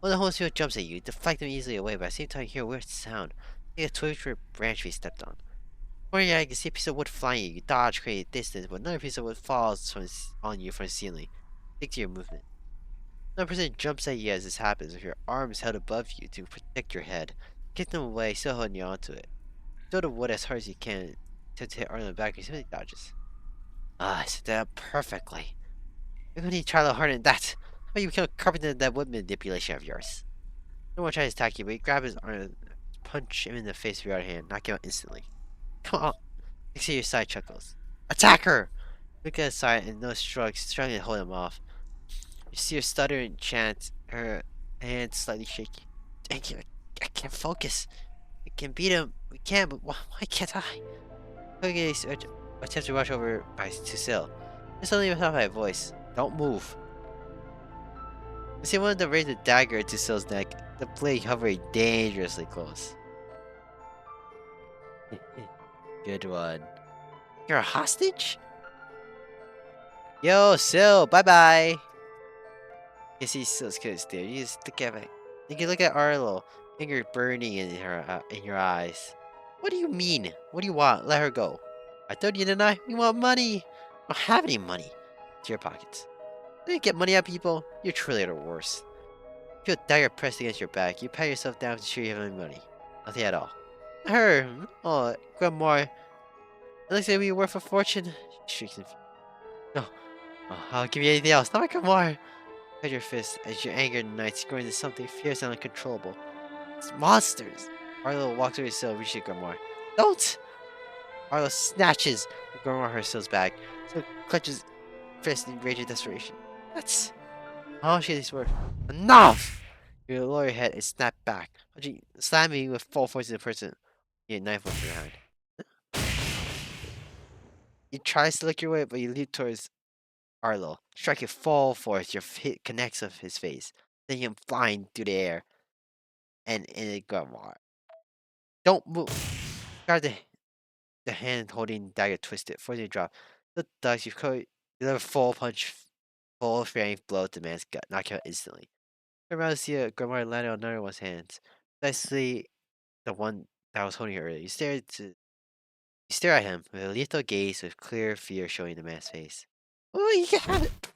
One of the homeless people jumps at you, deflect them easily away, but at the same time you hear a weird sound. Like a twig or branch being stepped on. Corner I can see a piece of wood flying at you. You dodge, create a distance, but another piece of wood falls on you from the ceiling. Stick to your movement. Another person jumps at you as this happens, with your arms held above you to protect your head. Kick them away, still holding you onto it. Throw the wood as hard as you can to hit Arlo in the back, and he simply dodges. Ah, I set that up perfectly. Maybe when you try a little harder than that, how about you become a carpenter in that wood manipulation of yours? No one tries to attack you, but you grab his arm and punch him in the face with your other hand, knock him out instantly. Come on! You see your side chuckles. Attack her! Look at his side and no shrugs, struggling to hold him off. You see her stutter and chant, her hands slightly shaky. Thank you, I can't focus. We can beat him. We can, but why can't I? Okay, attempts to rush over to Syl. Just suddenly went off my voice. Don't move. As he wanted to raise the dagger to Syl's neck, the blade hovering dangerously close. Good one. You're a hostage? Yo, Syl, bye-bye! You see Syl's kids there. You just look at me. You can look at Arlo, anger burning in your eyes. What do you mean? What do you want? Let her go. I told you, didn't I? We want money! I don't have any money. To your pockets. You didn't get money out of people? You're truly the worst. You feel dagger pressed against your back. You pat yourself down to show you have any money. Nothing at all. Her! Oh, Grandma. It looks like we worth a fortune. She shrieks in fear. No. Oh, I'll give you anything else. Not my Grandma! Hide your fist as your anger ignites, growing into something fierce and uncontrollable. It's monsters! Arlo walks over to Syl, reaches Grandma. Don't! Arlo snatches the Grandma herself back. Syl clutches fist in rage and desperation. That's how she is worth. Enough! You lower your head and snap back, slamming you with full force in the person. You knife whip behind. You try to look your way, but you leap towards Arlo. Striking full force, your hit connects with his face, sending him flying through the air and in a Grandma. Don't move! Grab the hand holding dagger twisted, forcing you to drop. The ducks, you deliver full punch, full frame blow to the man's gut, knock him out instantly. Turn around to see a Grandma landed on another one's hands. Precisely the one that was holding her earlier. You stare at him with a lethal gaze with clear fear showing in the man's face. Oh, you can have it!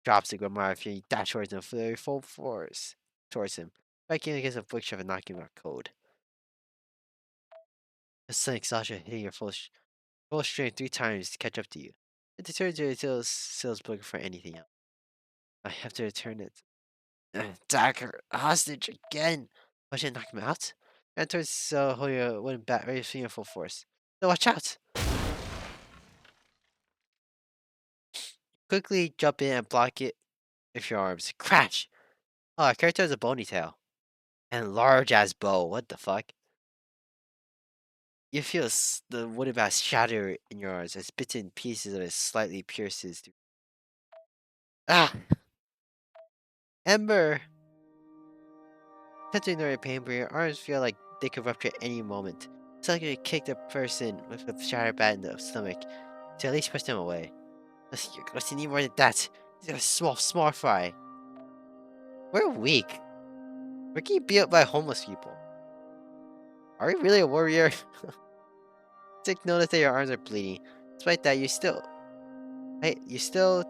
Drops the Grandma fear, you dash towards him with full force towards him, striking against a bookshelf and knocking him out cold. The sun exhaustion hitting your full strength 3 times to catch up to you. It returns you until Syl's looking for anything else. I have to return it. Dagger hostage again! Watch it knock him out? And towards holding a wooden bat, ready to swing in full force. So watch out! Quickly jump in and block it with your arms. Crash! Oh, our character has a bony tail. And large ass bow. What the fuck? You feel the wooden bat shatter in your arms as bits and pieces of it slightly pierces through. Ah! Ember! Attempt to ignore your pain, but your arms feel like they could rupture at any moment. It's like you kicked a person with a shattered bat in the stomach to at least push them away. Unless you need more than that. He's got a small fry. We're weak. We're getting beat up by homeless people. Are you really a warrior? Take notice that your arms are bleeding. Despite that, you still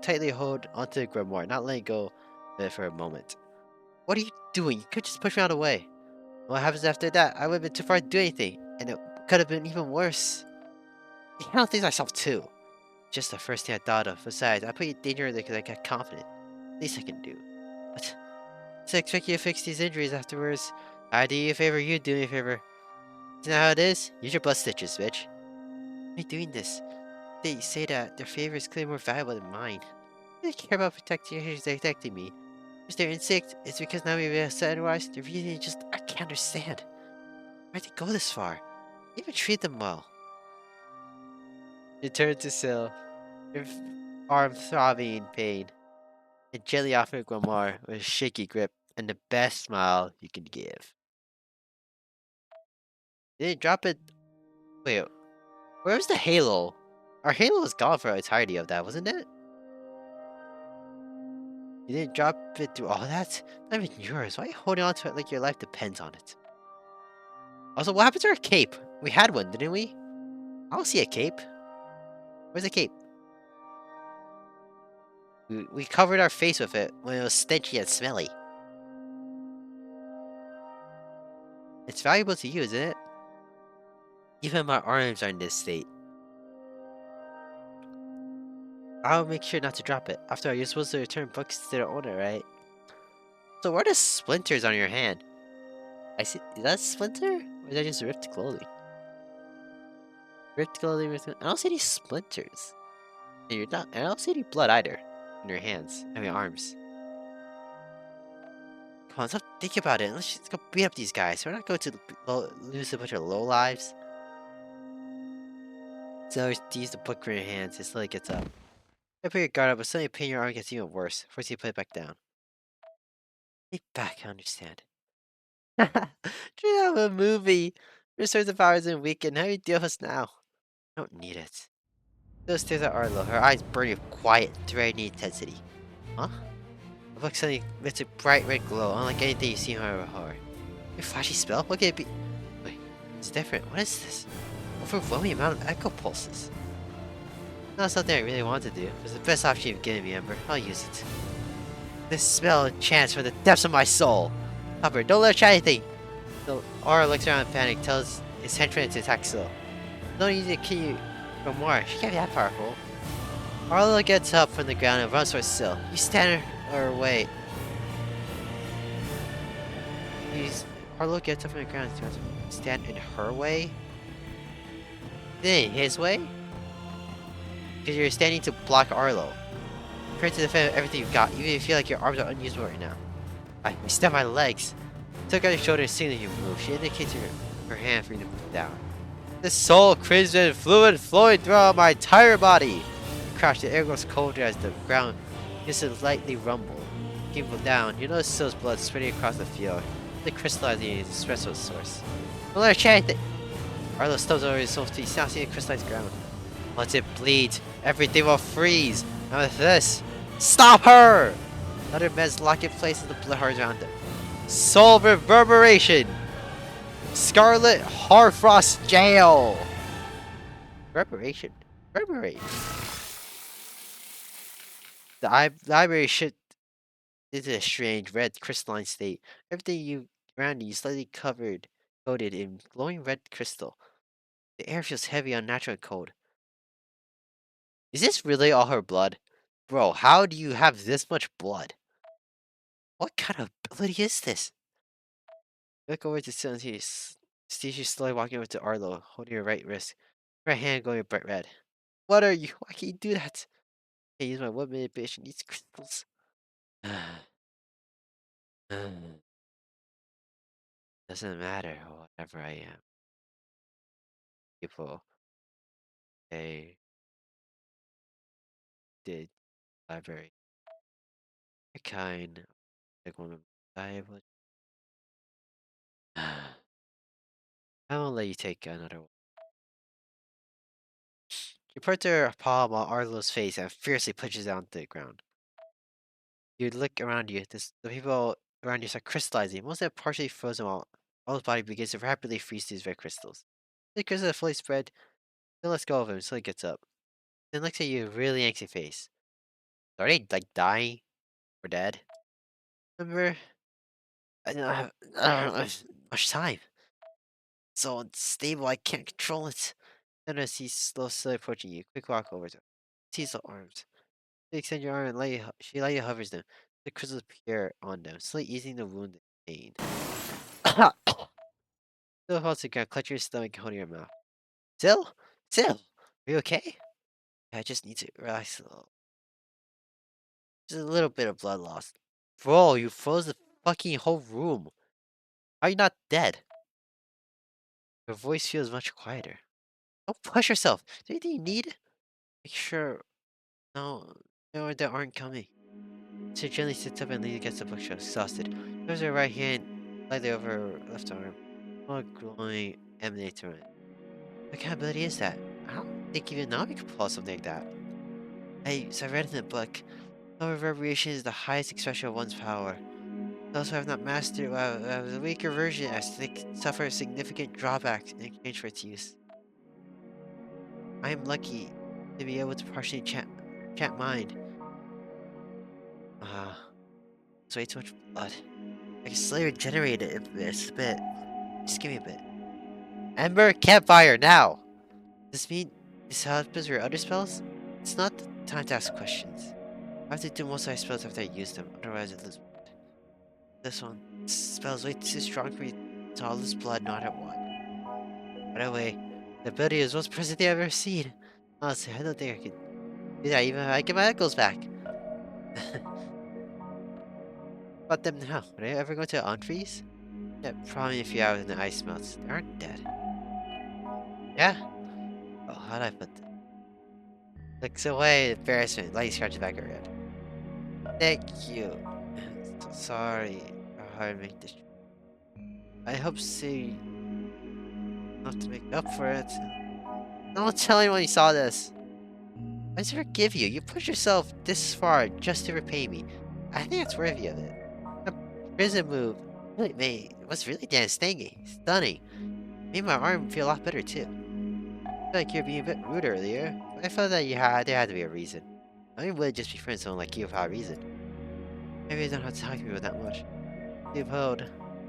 tightly hold onto the grimoire, not letting go of it for a moment. What are you doing? You could just push me out of the way. What happens after that? I would have been too far to do anything, and it could have been even worse. I handle things myself too. Just the first thing I thought of. Besides, I put you in danger because I got confident. Least I can do. But I expect you to fix these injuries afterwards. I do you a favor, you do me a favor. Isn't that how it is? Use your blood stitches, bitch. Why are you doing this? They say that their favor is clearly more valuable than mine. They care about protecting me. Is their instinct? It's because now we've said otherwise. The reason is just I can't understand. Why'd they go this far? You even treat them well. You turn to Syl, your arm throbbing in pain, and gently offer Guamar with a shaky grip and the best smile you can give. You didn't drop it. Wait, where was the halo? Our halo was gone for the entirety of that, wasn't it? You didn't drop it through all that? Not even yours. Why are you holding on to it like your life depends on it? Also, what happened to our cape? We had one, didn't we? I don't see a cape. Where's the cape? We covered our face with it when it was stenchy and smelly. It's valuable to you, isn't it? Even my arms are in this state. I'll make sure not to drop it. After all, you're supposed to return books to their owner, right? So what are the splinters on your hand? I see. Is that a splinter? Or is that just ripped clothing? Ripped clothing. I don't see any splinters. And you're not. I don't see any blood either on your hands and your arms. Come on, stop thinking about it. Let's just go beat up these guys. We're not going to lose a bunch of low lives. So use the book in your hands until it gets up. You put your guard up, but suddenly pain in your arm gets even worse. Force you to put it back down. Get back, I understand. Treat out a movie. Restores the powers in a weekend. How do you deal with us now? I don't need it. Still stares at Arlo, her eyes burning with quiet, threatening intensity. Huh? The book suddenly emits a bright red glow, unlike anything you've seen her before. Your flashy spell? What can it be? Wait, it's different. What is this? Overwhelming amount of echo pulses. Not something I really want to do. It was the best option you've given me, Ember. I'll use it. This spell chants from the depths of my soul. Hopper, don't let her try anything. The Aura looks around in panic, tells his henchmen to attack Syl. Don't need to kill you for more. She can't be that powerful. Arlo gets up from the ground and runs towards Syl. You stand in her way. Arlo gets up from the ground and stand in her way? In his way? Because you're standing to block Arlo. Prepare to defend everything you've got, even if you feel like your arms are unusable right now. I step my legs. Took out your shoulder and signaling you move. She indicates her hand for you to move down. The soul crimson fluid flowing throughout my entire body. You crash, the air goes colder as the ground just a lightly rumble. Keep down, you notice Syl's blood spreading across the field, the crystallizing in its espresso source. Don't let her try anything. Arlo stumbles over his soul feet, now seeing the crystallized ground. Once it bleeds, everything will freeze. And with this, stop her! Other meds lock in place as the blood hurries around them. Soul Reverberation! Scarlet Harfrost Jail! Reverberation? Reverberate. The library shifted into a strange red crystalline state. Everything around you slightly coated in glowing red crystal. The air feels heavy, unnatural, and cold. Is this really all her blood? Bro, how do you have this much blood? What kind of ability is this? Look over to Syl and see she's slowly walking over to Arlo, holding her right wrist. Her hand going bright red. What are you? Why can't you do that? I can't use my one manipulation. These crystals. Doesn't matter whatever I am. People, they did library. A kind, like woman. I would. I won't let you take another one. She puts her palm on Arlo's face and fiercely pushes down to the ground. You look around you. The people around you start crystallizing. Most of them partially frozen while Arlo's body begins to rapidly freeze these red crystals. The crystals are fully spread. Then lets go of him until he gets up. Then looks at you, really angry face. Are they like dying or dead? Remember, I don't have much time. It's so unstable, I can't control it. Then as he's slowly approaching you, quick walk over to him. Seize the arms. You extend your arm and she lightly hovers them. The crystals appear on them, slowly easing the wound and pain. Still holds the ground, clutching your stomach and holding your mouth. Syl? Syl? Are you okay? I just need to relax a little. Just a little bit of blood loss. Bro, you froze the fucking whole room. Are you not dead? Your voice feels much quieter. Don't push yourself. Is there anything you need? Make sure. No, they aren't coming. So gently sits up and leans against the bookshelf, exhausted. Moves her right hand lightly over her left arm. More glowing emanates from it. What kind of ability is that? I don't think even Nami could pull something like that. I read in the book. No reverberation is the highest expression of one's power. Those who have not mastered the weaker version as they suffer significant drawbacks in exchange for its use. I am lucky to be able to partially chant mind. It's way too much blood. I can slowly regenerate it a bit. Just give me a bit. Ember, campfire, now! Does this mean this helps your other spells? It's not the time to ask questions. I have to do most of my spells after I use them, otherwise I lose blood. This spell is way too strong for me to all this blood, not at one. By the way, the ability is the most impressive thing I've ever seen. Honestly, I don't think I can do that even if I get my echoes back. About them now? Are they ever going to unfreeze? Yeah, probably a few hours and the ice melts. They aren't dead. Yeah? Oh, how'd I put that? Looks away, embarrassment. Light scratches back her head. Thank you. So sorry for how I make this. I hope see enough to make up for it. Don't tell anyone you saw this. I just forgive you. You pushed yourself this far just to repay me. I think it's worthy of it. A prison move was really damn stunning. Made my arm feel a lot better too. I feel like you were being a bit rude earlier. I felt that there had to be a reason. I would just be friends with someone like you without a reason. Maybe you don't have to talk to me about that much. Leopold,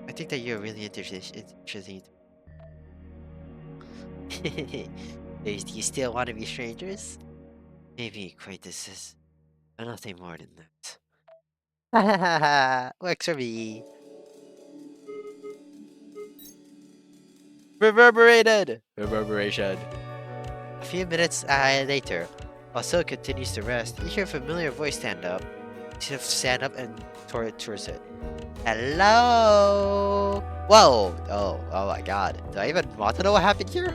I think that you're really interesting. Do you still want to be strangers? Maybe acquaintances, but nothing more than that. Works for me. Reverberated! Reverberation. A few minutes later, while Syl continues to rest, you hear a familiar voice stand up. You stand up and towards it. Hello? Whoa! Oh my god. Do I even want to know what happened here?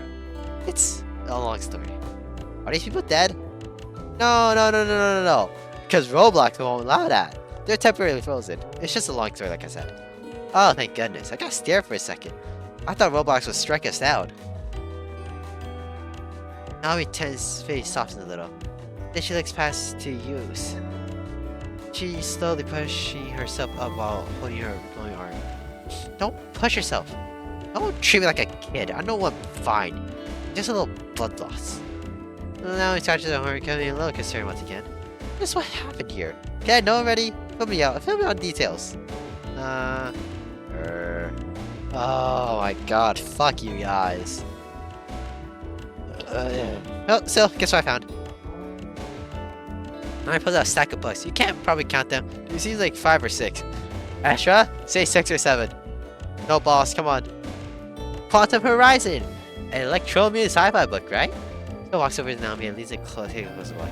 It's a long story. Are these people dead? No. Because Roblox won't allow that. They're temporarily frozen. It's just a long story, like I said. Oh, thank goodness. I got scared for a second. I thought Roblox would strike us down. Naomi Ten's face softens a little. Then she looks past to Yus. She's slowly pushing herself up while holding her glowing arm. Don't push yourself. Don't treat me like a kid. I know I'm fine. Just a little blood loss. Now he touches the horn, becoming a little concerned once again. Just what happened here? Okay, I know already. Fill me out. Fill me on details. Oh my god. Fuck you guys. Oh, so, guess what I found? I pulled out a stack of books. You can't probably count them. It seems like 5 or 6. Astra, say 6 or 7. No boss, come on. Quantum Horizon! An electromutant sci-fi book, right? So walks over to Naomi and leads it close, taking a closer look.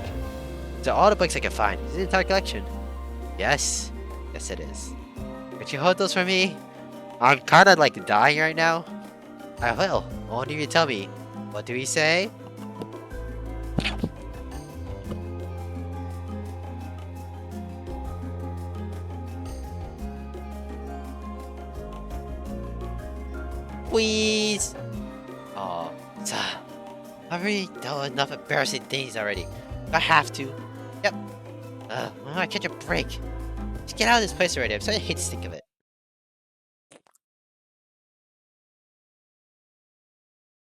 These are all the books I can find. Is it the entire collection? Yes. Yes, it is. Could you hold those for me? I'm kinda like dying right now. I will. Only if you tell me. What do we say? Please. Oh, I've already done enough embarrassing things already. I have to. Yep. When do I catch a break? Just get out of this place already. I'm starting to hate to think of it.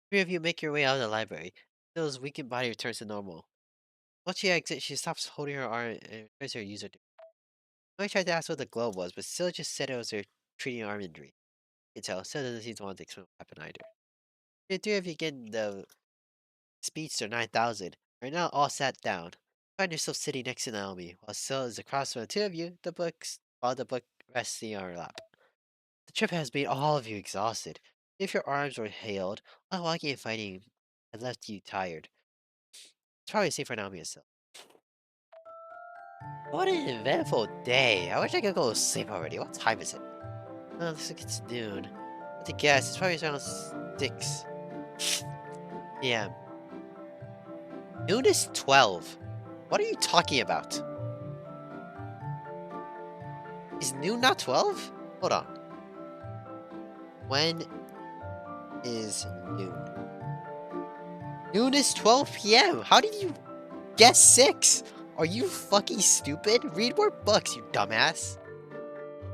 Three of you make your way out of the library. Syl's weakened body returns to normal. Once she exits, she stops holding her arm and returns to her user. I tried to ask what the globe was, but Syl just said it was her treating arm injury. You can tell, Syl doesn't seem to want to explain what happened either. The three of you get in the Speedster 9000 are now all sat down. Find yourself sitting next to Naomi, while Syl is across from the two of you, while the book resting on her lap. The trip has made all of you exhausted. If your arms were healed, all walking and fighting had left you tired. It's probably safe for Naomi and Syl. What an eventful day. I wish I could go to sleep already. What time is it? Well, looks like it's noon. I have to guess, it's probably around 6 p.m. Noon is 12. What are you talking about? Is noon not 12? Hold on. When is noon? Noon is 12 p.m. How did you guess 6? Are you fucking stupid? Read more books, you dumbass.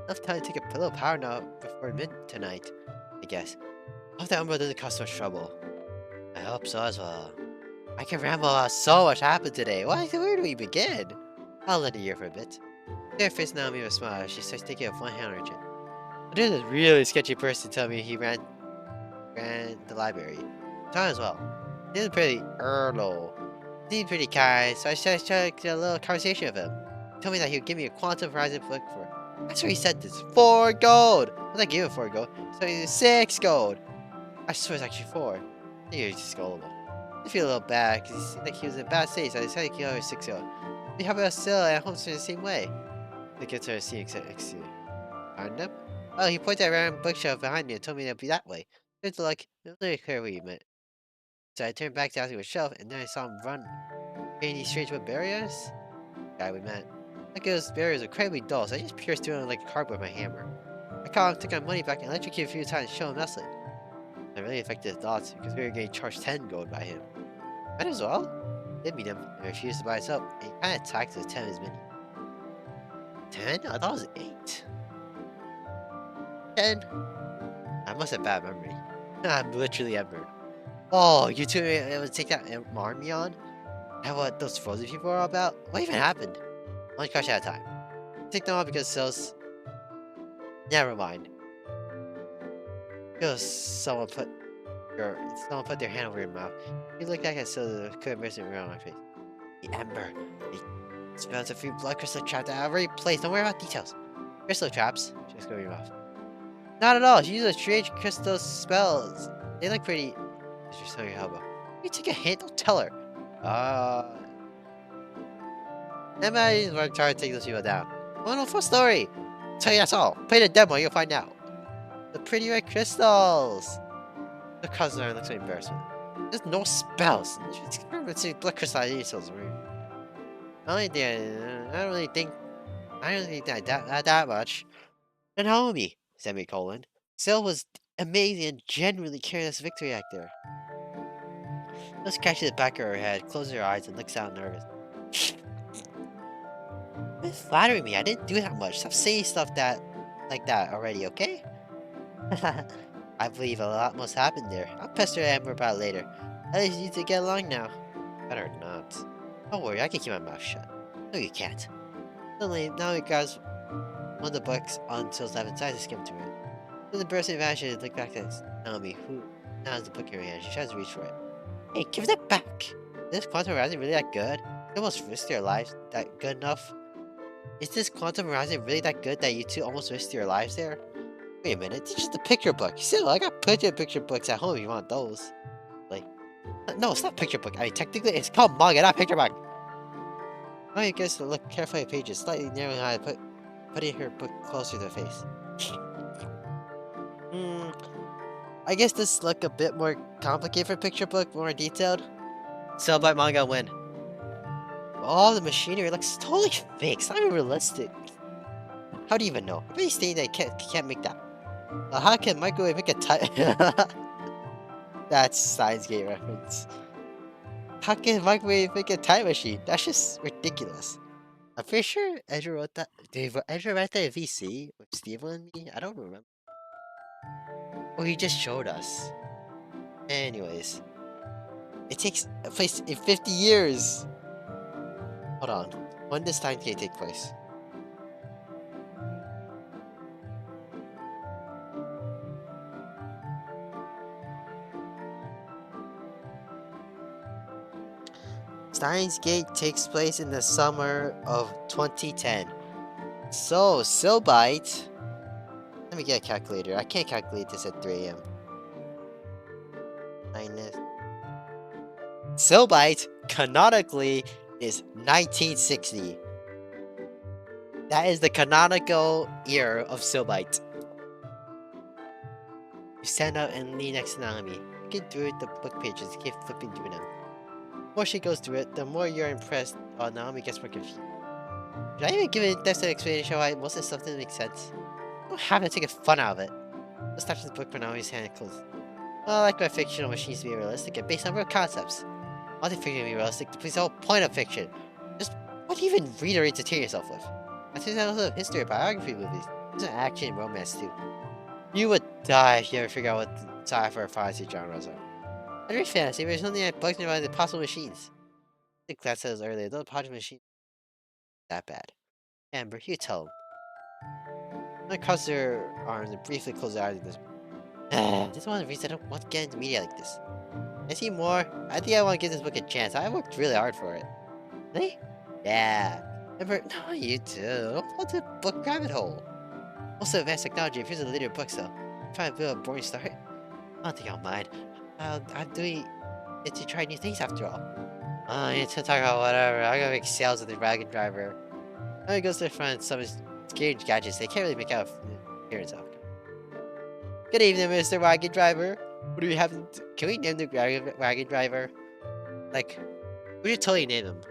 Enough time to take a little power nap before midnight tonight, I guess. I hope that Umbro doesn't cause so much trouble. I hope so as well. I can ramble about so much happened today. Where do we begin? I'll let it hear for a bit. Their face Naomi with a smile as she starts taking off one hand on her chin. There's a really sketchy person tell me he ran the library. Tom as well. He was pretty Earl. He seemed pretty kind, so I started to get a little conversation with him. He told me that he would give me a Quantum Horizon book for. That's where he said this. 4 gold! I didn't give him 4 gold, so he was 6 gold. I swear it's actually 4. I think he was just gullible. I feel a little bad because he seemed like he was in a bad state, so I decided to give him 6 gold. How about Syl at home the same way? They get to her seeing next Find him? Oh, he pointed at a random bookshelf behind me and told me it'd be that way. Good luck. It was really clear what you meant. So I turned back to the shelf, and then I saw him run. Any strange wood barriers? Guy we met. Like those barriers are incredibly dull, so I just pierced through them like a cardboard with my hammer. I caught him, took my money back, and electrocuted a few times to show him Nestlin. That really affected his thoughts, because we were getting charged 10 gold by him. Might as well. Did meet him, and refused to buy us up, and he kinda attacked with 10 as many. 10? I thought it was 8. 10? I must have bad memory. I'm literally Ember. Oh, you two were able to take that army on? that what those frozen people are all about? What even happened? One crush at a time. Take them off because Sil's... Never mind. Because someone put their hand over your mouth. You look back at Sil, could have around my face. The ember. It smells a few blood crystal traps that I already placed. Don't worry about details. Crystal traps? Just go your mouth. Not at all. She uses strange crystal spells. They look pretty... Just on your elbow. You take a hint, don't tell her. Emma is worked hard to take those people down. Oh no, full story. Tell you that's all. Play the demo, you'll find out. The pretty red crystals. The cousin looks like embarrassment. There's no spells. It's experimenting blood crystals. I don't really think that much. And homie, semicolon. Sil was amazing and genuinely careless victory actor. Let's catch the back of her head, closes her eyes, and looks out nervous. Quit flattering me. I didn't do that much. Stop saying stuff like that already, okay? I believe a lot must happen there. I'll pester Amber about it later. At least you two get along now. Better not. Don't worry, I can keep my mouth shut. No, you can't. Suddenly, now he grabs one of the books on Sil's lap and decides to skim through it. Then the person vanishes, look back at Naomi, who now has the book in her hand. She tries to reach for it. Hey, give that back! Is this quantum horizon really that good? You almost risked your lives that good enough? Is this quantum horizon really that good that you two almost risked your lives there? Wait a minute, it's just a picture book. Still, I got plenty of picture books at home if you want those. Like, no, it's not picture book. I mean, technically, it's called manga, not picture book. Now you guys look carefully at pages, slightly narrowing how I putting her book closer to the face. I guess this look a bit more complicated for picture book, more detailed. Sylbyte manga win. All the machinery looks totally fake. It's not even realistic. How do you even know? Everybody's saying they can't make that. How can microwave make a time? That's Steins Gate reference. How can microwave make a time machine? That's just ridiculous. I'm pretty sure Edgar wrote that. Did Edgar write that in VC with Steve and me? I don't remember. Oh, he just showed us. Anyways, it takes place in 50 years. Hold on. When does Steins Gate take place? Steins Gate takes place in the summer of 2010. So, Sylbyte... Let me get a calculator. I can't calculate this at 3 AM. Minus... Sylbyte, canonically, is 1960. That is the canonical year of Sylbyte. You stand up and lean next to Naomi. Looking through the book pages, keep flipping through them. The more she goes through it, the more you're impressed, while Naomi gets more confused. Should I even give an in-depth explanation why most of this stuff doesn't make sense? I don't have to take fun out of it. Let's start this book for Naomi's hand closed. Well, I like my fictional machines to be realistic and based on real concepts. I think fiction to be realistic to please the whole point of fiction. Just what do you even read or entertain yourself with? I think that was history or biography movies. There's an action and romance too. You would die if you ever figure out what the sci-fi or fantasy genres are. I read fantasy, but there's something that bugs me about the possible machines. I think Glad said this earlier, those possible machines that bad. Amber, you tell him. I crossed their arms and briefly closed their eyes at this. This is one of the reasons I don't want to get into media like this. I see more. I think I want to give this book a chance. I worked really hard for it. Really? Yeah. Amber, no, you too. Don't fall into the book rabbit hole. Also, advanced technology appears in the later books, though. Trying to build a boring start. I don't think I'll mind. I'm doing it to try new things after all. You to talk about whatever. I'm gonna make sales with the wagon driver. He goes to the front, some of his scary gadgets they can't really make out appearance of. Good evening, Mr. Wagon Driver. What do we have? Can we name the wagon driver? Like, we should totally name him.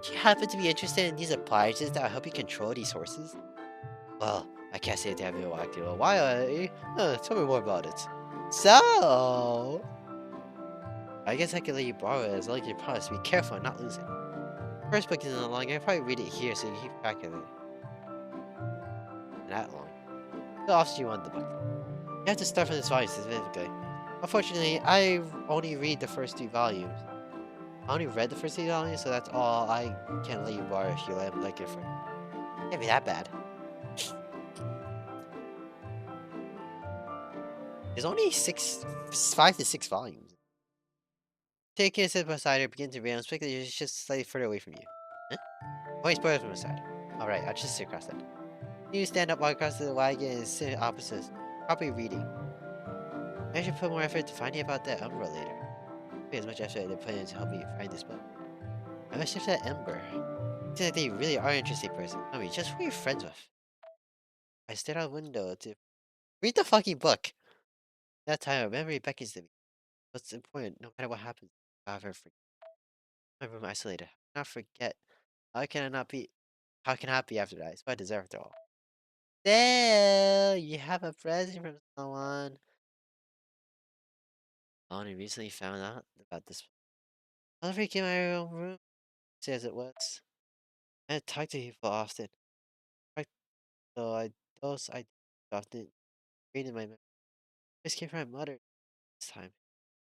Do you happen to be interested in these appliances that will help you control these horses? Well, I can't say they have you walked in a while. Tell me more about it. So, I guess I can let you borrow it as long as you promise to be careful and not lose it. First book isn't long, I'll probably read it here so you can keep track of it. That long. How often do you want the book? You have to start from this volume specifically. Unfortunately, I only read the first 2 volumes. I only read the first 8 volumes, so that's all I can let you borrow if you like it for. Can't be that bad. There's only 5 to 6 volumes. Taking a step aside or begin to realize quickly it's just slightly further away from you. Huh? Point spoilers from the side. Alright, I'll just sit across that. You stand up, walk across the wagon, and sit opposite. Probably reading. I should put more effort to finding about that Umbra later. Put as much effort as I put in to help me find this book. I must shift that Ember. Seems like they really are an interesting person. Tell me, just who you're friends with. I stared out the window to read the fucking book. That time, a memory beckons to me. What's important, no matter what happens. However, my room isolated. I cannot forget. How can I not be? How can I not be after that? It's what I deserve after all. Dale, you have a present from someone. I only recently found out about this. I'll never get my own room, says it was. I talk to people often. Right, so I often read in my memory. This came from my mother this time.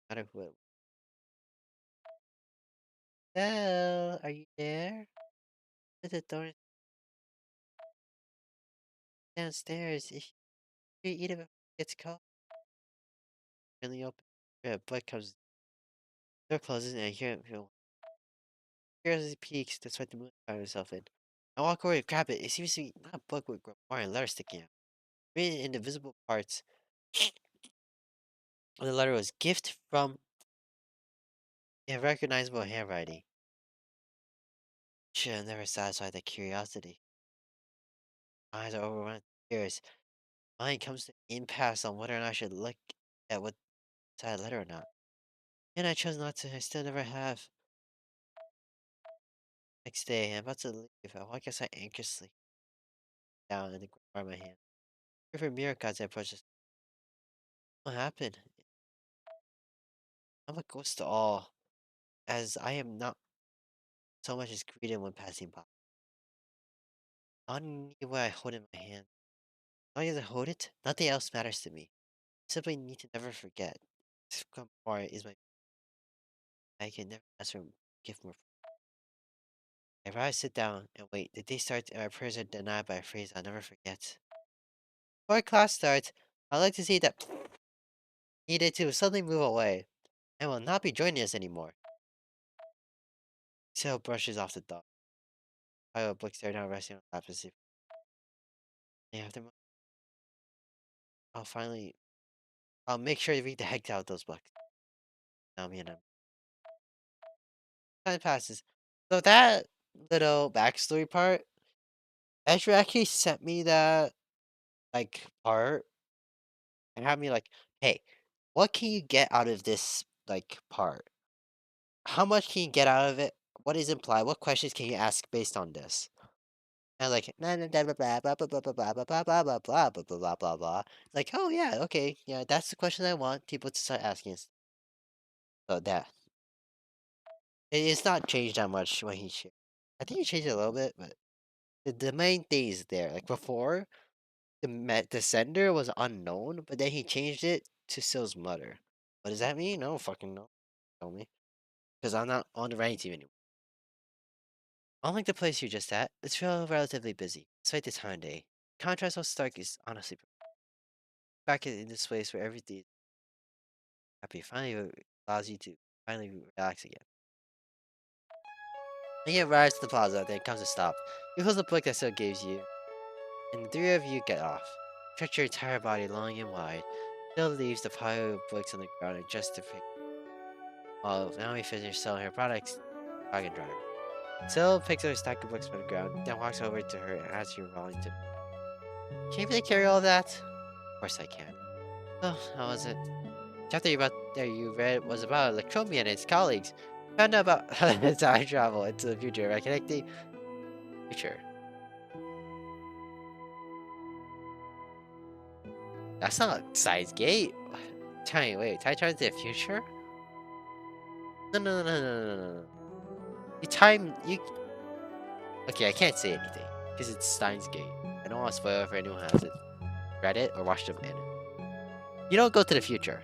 No matter who it was. Dale, are you there? At the door downstairs. If you eat it before it gets cold. Really open. Yeah, blood comes. Door closes and I hear it feel. Curiosity peaks despite the moon found himself in. I walk over and grab it. It seems to be not a book with grimoire and letters sticking out. Written in the visible parts of the letter was gift from a recognizable handwriting. Should have never satisfied that curiosity. My eyes are overrun with tears. Mine comes to an impasse on whether or not I should look at what side letter or not. And I chose not to. I still never have. Next day, I'm about to leave. I walk outside anxiously down and the grimoire in my hand. Pray for miracles as I approach this. What happened? I'm a ghost to all, as I am not so much as greeted when passing by. I don't need what I hold in my hand. As long as I hold it, nothing else matters to me. I simply need to never forget. This grimoire is my. I can never ask for a gift more. I rise, sit down, and wait. The day starts, and my prayers are denied by a phrase I'll never forget. Before class starts, I'd like to see that needed to suddenly move away, and will not be joining us anymore. Sail brushes off the dog. Pile of books are now resting on top as if. And after I'll finally, I'll make sure to read the heck out of those books. Now me and him. Time passes. So that little backstory part, Ezra actually sent me that like part and had me like, hey, what can you get out of this like part? How much can you get out of it? What is implied? What questions can you ask based on this? And like blah blah blah blah blah blah blah blah blah blah blah blah blah blah blah blah blah blah. Like, oh yeah, okay, yeah, that's the question I want people to start asking. So that it's not changed that much when he shared. I think he changed it a little bit, but the main thing is there. Like before, the sender was unknown, but then he changed it to Syl's mother. What does that mean? I don't fucking know. Tell me, because I'm not on the writing team anymore. Unlike the place you're just at, it's feel relatively busy, despite the time of day. Contrast with Stark is honestly back in this place where everything is happy finally allows you to finally relax again. And you arrives to the plaza, then it comes to stop. You close the book that still gives you, and the three of you get off. Stretch your entire body long and wide. Still leaves the pile of books on the ground and just to pick. While Naomi finishes selling her products, wagon driver. Sil picks up a stack of books from the ground, then walks over to her and asks you rolling to. Can you really carry all that? Of course I can. Oh, how was it? Chapter you read was about Electromia and its colleagues. Found out about how the time travel into the future by connecting future. That's not Science Gate. Wait, time travel into the future? No. You time you. Okay, I can't say anything because it's Steins Gate. I don't want to spoil it for anyone who hasn't read it or watched the anime. You don't go to the future.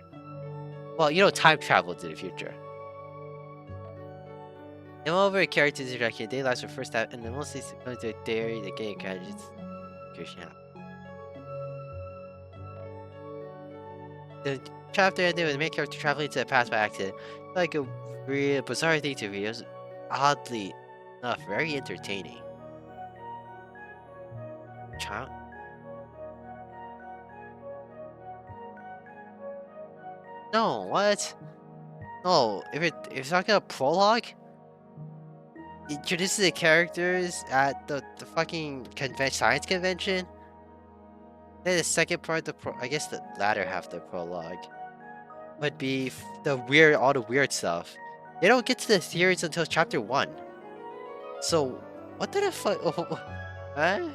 Well, you don't time travel to the future. I'm over characters introduction. Day lives were first out, and the mostly going to dairy the game gadgets. The chapter ended with the main character traveling to the past by accident. Like a real bizarre thing to read. It was oddly enough very entertaining. Child? No, what? No, if it's not a prologue, it introduces the characters at the fucking science convention. Then the second part, I guess the latter half of the prologue, would be all the weird stuff. They don't get to the theories until chapter 1. So, what the fuck? Huh?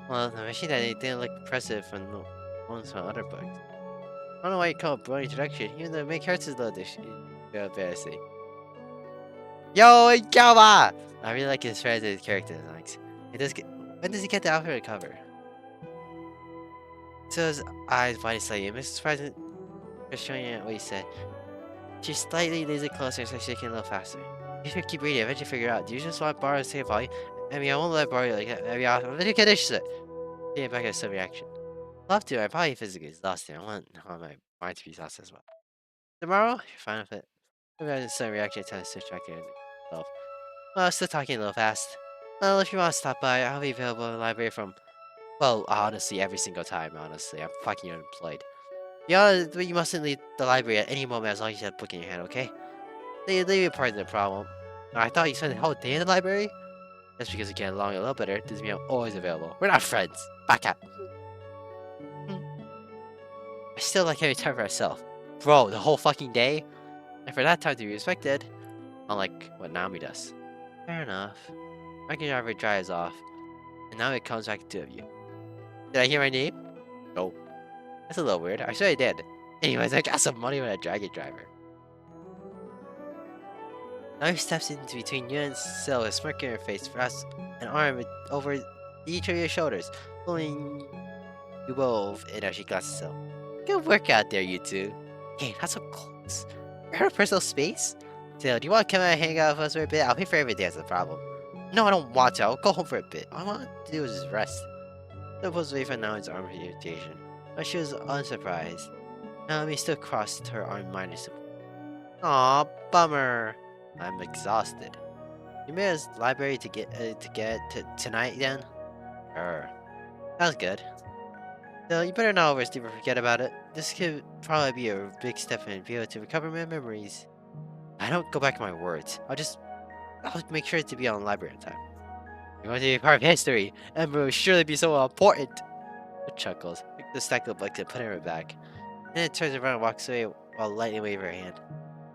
Well, the machine that it didn't look impressive from the ones from other books. I don't know why you call it broad introduction. Even the main characters love this shit. Embarrassing. Yo, Yama! I really like his friends character designs. When does he get the outfit cover? So his eyes wide slightly. Mrs. President was showing you what he said. She slightly leans it closer so she can a little faster. You should keep reading, eventually figure out. Do you just want to borrow the same volume? I mean, I won't let borrow you like that. I mean, I'm gonna get it. Get back at some reaction. Love to, I'm probably physically exhausted. I want my mind to be exhausted as well. Tomorrow, you're fine with it. Maybe I just some reaction time to switch back in myself. Well, still talking a little fast. Well, if you want to stop by, I'll be available in the library from, well, honestly, every single time, honestly. I'm fucking unemployed. Yeah, but you mustn't leave the library at any moment as long as you have a book in your hand, okay? Leave part of the problem. I thought you spent the whole day in the library? Just because we get along a little better doesn't mean I'm always available. We're not friends. Back up. I still like having time for myself. Bro, the whole fucking day? And for that time to be respected, unlike what Naomi does. Fair enough. My driver drives off, and now it comes back to two of you. Did I hear my name? No. That's a little weird. I swear I did. Anyways, I got some money with a dragon driver. Now he steps in between you and Syl with a smirk in her face, thrusts an arm over each of your shoulders, pulling you both in as she glances Syl. Good work out there, you two. Hey, not so close. You're in a personal space? Syl, do you want to come out and hang out with us for a bit? I'll pay for everything as a problem. No, I don't want to. I'll go home for a bit. All I want to do is just rest. Syl pulls away from Naomi's arm with irritation, but she was unsurprised. Naomi still crossed her arm mindlessly. Aw, bummer. I'm exhausted. You made us library to get to tonight then? Sounds good. So you better not oversleep or forget about it. This could probably be a big step in being able to recover my memories. I don't go back on my words. I'll make sure to be on the library on time. You're going to be part of history, and will surely be so important. It chuckles, the stack of books and put it in her bag. Then it turns around and walks away while lightly waving her hand.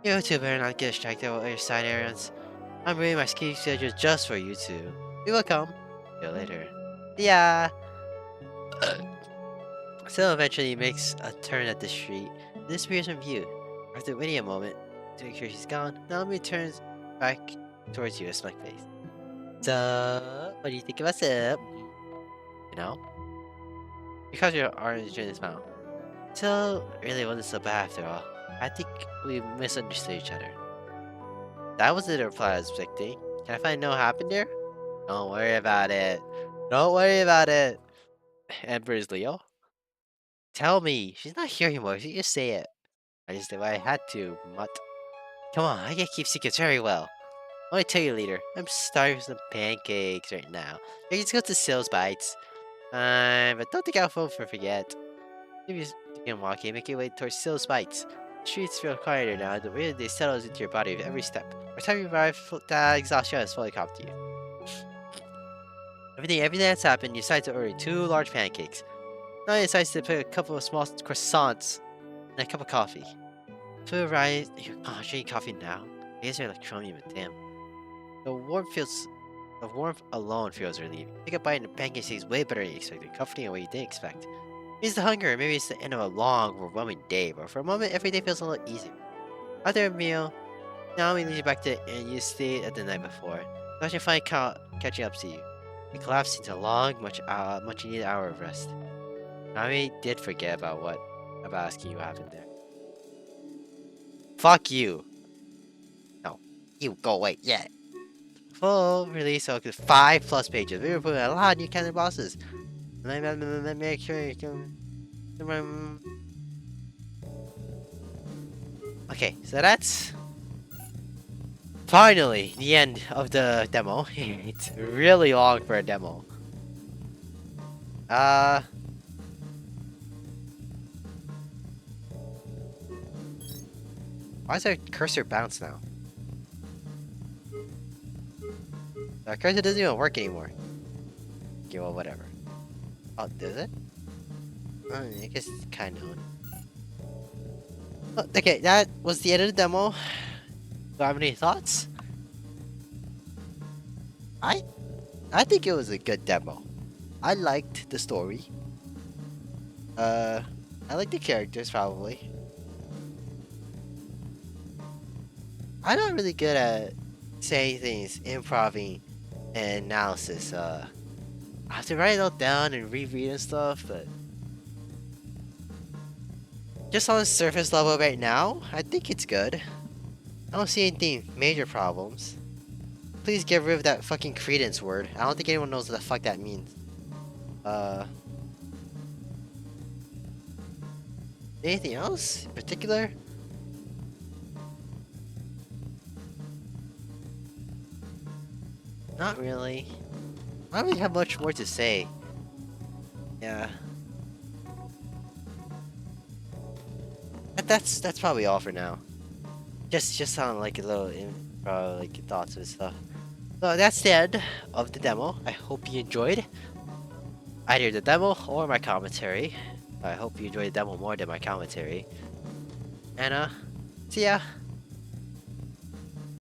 You two better not get distracted with your side errands. I'm reading my ski schedule just for you two. You will come. See you later. Yeah. Syl eventually makes a turn at the street and disappears from view. After waiting a moment to make sure she's gone, Naomi turns back towards you, a smug face. So, what do you think of us up? You know? Because you're orange in his mouth. Syl really wasn't so bad after all. I think we misunderstood each other. That wasn't the reply I was expecting. Can I find out what happened there? Don't worry about it. Don't worry about it. Emperor's Leo? Tell me. She's not here anymore. She just say it. I just did what I had to, mutt. Come on, I can keep secrets very well. Let me tell you later. I'm starving for some pancakes right now. Let's go to Sylbyte. But don't think I'll forget. If you begin walking, make your way towards Sylbyte. The streets feel quieter now. The wind settles into your body with every step. By the time you arrive, that exhaustion has fully come to you. Everything that's happened, you decide to order 2 large pancakes. Now you decide to put a couple of small croissants and a cup of coffee. Food arrives, you're drinking coffee now. You guys are like chromium and damn. The warmth alone feels relieving. Take a bite and the pancake tastes way better than you expected, comforting in a way you didn't expect. Maybe it's the hunger, maybe it's the end of a long, overwhelming day, but for a moment, every day feels a little easier. After a meal, Naomi leads you back to and you stayed at the night before. Now she finally catching up to you. You collapsed into a long, much needed hour of rest. Naomi did forget about asking you what happened there. Fuck you. No. You go away, yeah. Full release of 5+ pages. We were putting a lot of new canon bosses. Let me make sure you can. Okay, so that's finally the end of the demo. It's really long for a demo. Why is our cursor bounce now? Our cursor doesn't even work anymore. Okay, well, whatever. Oh, does it? I guess it's kind of. Oh, okay, that was the end of the demo. Do you have any thoughts? I I think it was a good demo. I liked the story. I like the characters probably. I'm not really good at saying things, improving, and analysis. I have to write it all down and reread and stuff, but just on the surface level right now, I think it's good. I don't see anything major problems. Please get rid of that fucking credence word. I don't think anyone knows what the fuck that means. Anything else in particular? Not really. I don't really have much more to say. Yeah. That's probably all for now. Just sound like a little like thoughts and stuff. So that's the end of the demo. I hope you enjoyed either the demo or my commentary. I hope you enjoyed the demo more than my commentary. And see ya.